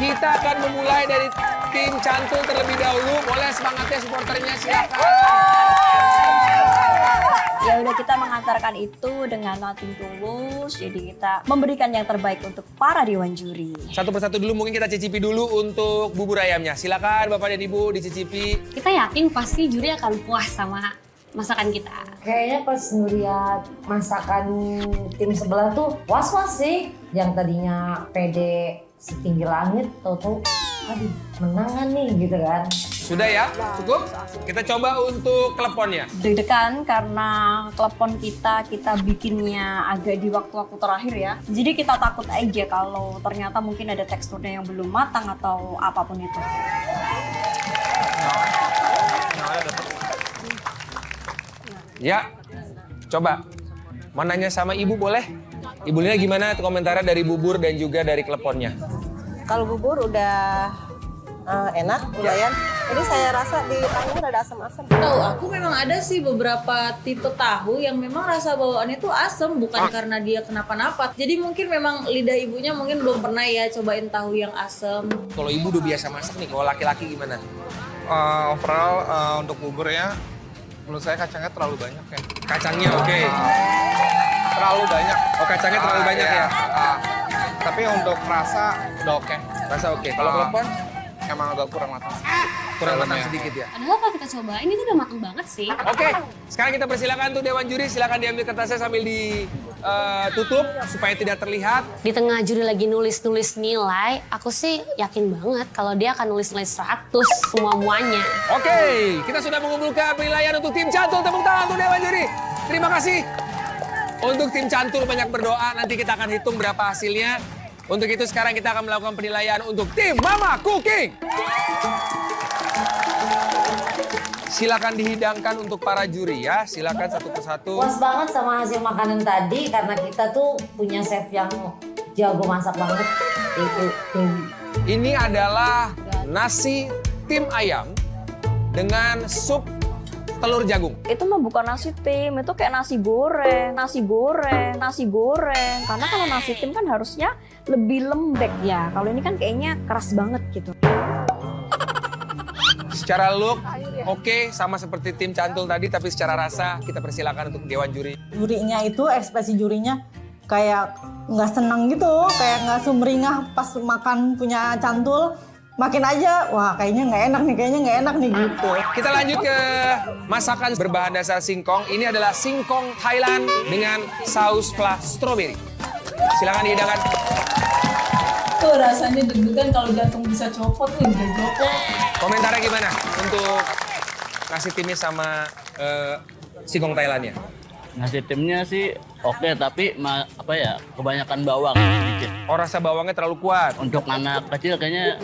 Kita akan memulai dari tim Cantul terlebih dahulu. Boleh semangatnya supporternya silakan. Ya udah kita mengantarkan itu dengan nothing tulus. Jadi kita memberikan yang terbaik untuk para dewan juri. Satu persatu dulu mungkin kita cicipi dulu untuk bubur ayamnya. Silakan Bapak dan Ibu dicicipi. Kita yakin pasti juri akan puas sama masakan kita. Kayaknya pas ngeliat masakan tim sebelah tuh was-was sih. Yang tadinya pede setinggi langit, tahu-tahu aduh menangan nih gitu kan. Sudah ya? Cukup? Kita coba untuk kleponnya. Deg-degan karena klepon kita bikinnya agak di waktu-waktu terakhir ya. Jadi kita takut aja kalau ternyata mungkin ada teksturnya yang belum matang atau apapun itu. Ya, coba. Mau nanya sama Ibu boleh? Ibu Lina gimana komentarnya dari bubur dan juga dari kleponnya? Kalau bubur udah enak, lumayan. Jadi saya rasa di tahunya ada asam-asam. Tahu aku memang ada sih beberapa tipe tahu yang memang rasa bawaannya tuh asam, bukan karena dia kenapa-napa. Jadi mungkin memang lidah ibunya mungkin belum pernah ya cobain tahu yang asam. Kalau Ibu udah biasa masak nih, kalau laki-laki gimana? Overall untuk bubur ya, menurut saya kacangnya terlalu banyak ya. Kacangnya oke. Terlalu banyak. Oh kacangnya terlalu banyak ya? Tapi untuk rasa udah oke. Rasa oke. Kalau klepon? Emang agak kurang matang. Kurang matang Dalamnya. sedikit ya? Padahal kalau kita coba, ini tuh udah matang banget sih. Oke, sekarang kita persilakan tuh Dewan Juri, silakan diambil kertasnya sambil ditutup supaya tidak terlihat. Di tengah juri lagi nulis-nulis nilai, aku sih yakin banget kalau dia akan nulis-nulis 100 semua-muanya. Oke, kita sudah mengumpulkan penilaian untuk tim Cantul. Tepuk tangan untuk Dewan Juri. Terima kasih. Untuk tim Cantul banyak berdoa, nanti kita akan hitung berapa hasilnya. Untuk itu sekarang kita akan melakukan penilaian untuk tim Mama Cooking. Silakan dihidangkan untuk para juri ya. Silakan satu persatu. Puas banget sama hasil makanan tadi karena kita tuh punya chef yang jago masak banget. Itu Dewi. Ini adalah nasi tim ayam dengan sup telur jagung. Itu mah bukan nasi tim, itu kayak nasi goreng. Karena kalau nasi tim kan harusnya lebih lembek ya. Kalau ini kan kayaknya keras banget gitu. Secara look, oke, sama seperti tim Cantul tadi, tapi secara rasa kita persilakan untuk dewan juri. Jurinya itu ekspresi jurinya kayak nggak senang gitu, kayak nggak sumringah pas makan punya Cantul. Makin aja, wah kayaknya nggak enak nih gitu. Kita lanjut ke masakan berbahan dasar singkong. Ini adalah singkong Thailand dengan saus fla strawberry. Silakan dihidangkan. Tuh rasanya deg-degan kalau jantung bisa copot tuh udah copot. Komentarnya gimana untuk nasi timnya sama singkong Thailandnya? Nasi timnya sih oke, tapi kebanyakan bawang sedikit. Oh, rasa bawangnya terlalu kuat. Untuk anak kecil kayaknya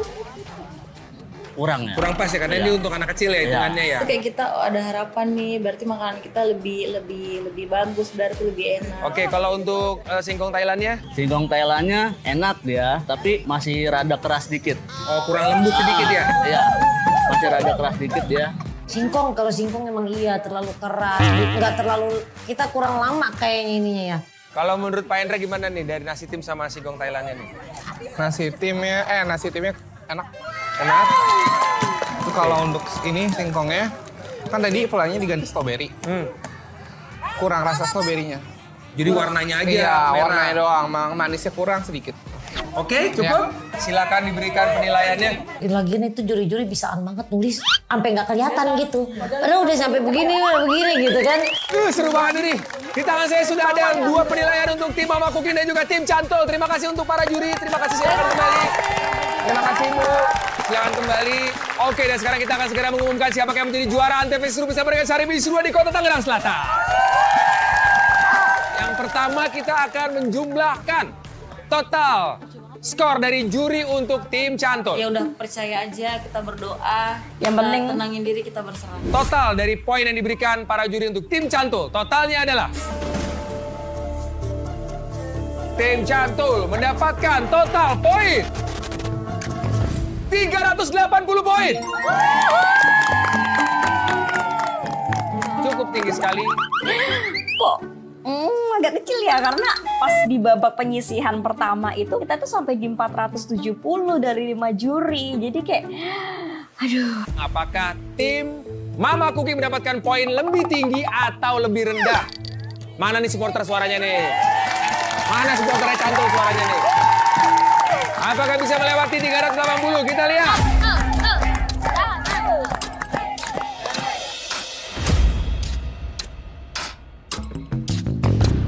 kurang ya. Kurang pas ya, karena ini untuk anak kecil ya hitungannya ya. Kayak kita ada harapan nih, berarti makanan kita lebih bagus, berarti lebih enak. Oke, kalau untuk singkong Thailandnya? Singkong Thailandnya enak dia, tapi masih rada keras dikit. Oh, kurang lembut sedikit ya? Iya, masih rada keras dikit dia. Kalau singkong emang iya terlalu keras, nggak terlalu, kita kurang lama kayaknya ininya ya. Kalau menurut Pak Hendra gimana nih dari nasi tim sama singkong Thailandnya nih? Nasi timnya enak. Itu kalau untuk ini singkongnya, kan tadi polanya diganti strawberry. Kurang rasa stroberinya. Jadi warnanya aja Iya, merah. warnanya doang, manisnya kurang sedikit. Oke, cukup. Silakan diberikan penilaiannya. Lagian itu juri-juri bisaan banget nulis, sampai nggak kelihatan gitu. Padahal udah sampai begini gitu kan. Seru banget ini. Di tangan saya sudah ada 2 penilaian untuk tim Mama Cooking dan juga tim Cantul. Terima kasih untuk para juri. Terima kasih, silakan kembali. Terima kasih Bu. Silakan kembali. Oke, dan sekarang kita akan segera mengumumkan siapa yang menjadi juara Antv Seru bersama dengan Sari Misi 2 di Kota Tangerang Selatan. Yang pertama kita akan menjumlahkan total skor dari juri untuk tim Cantul. Ya udah percaya aja, kita berdoa. Yang penting tenangin diri, kita berserah. Total dari poin yang diberikan para juri untuk tim Cantul, totalnya adalah tim Cantul mendapatkan total poin 380 poin. Cukup tinggi sekali. kok agak kecil ya, karena pas di babak penyisihan pertama itu kita tuh sampai di 470 dari 5 juri. Jadi kayak aduh. Apakah tim Mama Cooking mendapatkan poin lebih tinggi atau lebih rendah? Mana nih supporter suaranya nih? Mana supporternya Cantul suaranya nih? Apakah bisa melewati 380? Kita lihat.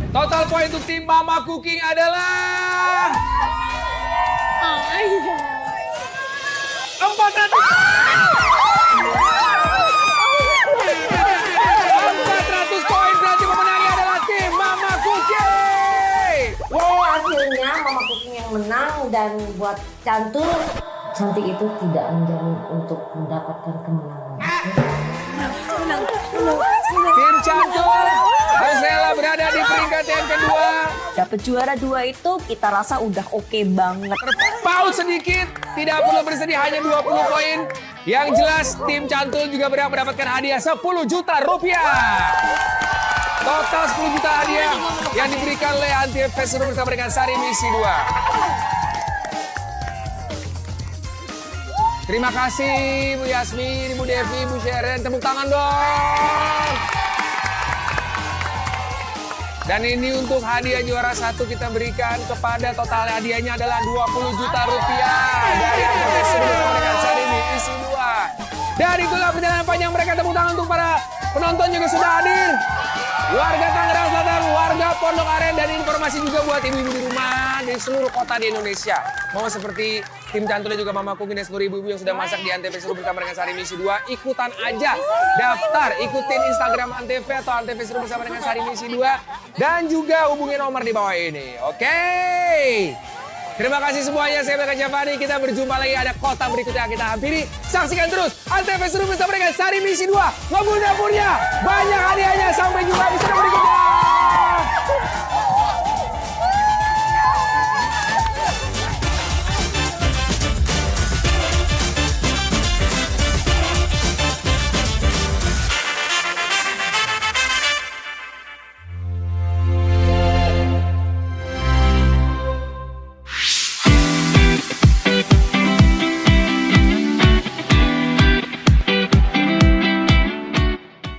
Total poin untuk tim Mama Cooking adalah 400 poin, berarti pemenangnya adalah tim Mama Cooking. Wow, akhirnya Mama Cooking yang menang dan buat Cantul, cantik itu tidak menjamin untuk mendapatkan kemenangan. Tim Cantul harus rela berada di peringkat yang kedua. Dapat juara 2 itu kita rasa udah oke banget. Terpaut sedikit, tidak perlu bersedih, hanya 20 poin. Yang jelas tim Cantul juga berhak mendapatkan hadiah 10 juta rupiah. Total 10 juta hadiah yang diberikan oleh Antv Seru bersama dengan Sari Misi 2. Terima kasih Bu Yasmin, Bu Devi, Bu Sharon. Tepuk tangan dong. Dan ini untuk hadiah juara 1 kita berikan kepada total hadiahnya adalah 20 juta rupiah dari Antv Seru bersama dengan Sari Misi 2. Dan itulah perjalanan panjang mereka. Tepuk tangan untuk para penonton juga sudah hadir. Warga Tangerang Selatan, warga Pondok Aren, dan informasi juga buat ibu-ibu di rumah di seluruh kota di Indonesia. Mau seperti tim Cantul dan juga Mama Cooking dan seluruh ibu-ibu yang sudah masak di Antv Seru bersama dengan Sari Misi 2, ikutan aja. Daftar, ikutin Instagram Antv atau Antv Seru bersama dengan Sari Misi 2. Dan juga hubungi nomor di bawah ini. Oke. Terima kasih semuanya, saya Beka Javani. Kita berjumpa lagi ada kota berikutnya yang kita hampiri. Saksikan terus Antv seru bersama dengan Sari Misi 2. Ngebul dapurnya, banyak hadiahnya. Sampai jumpa episode berikutnya.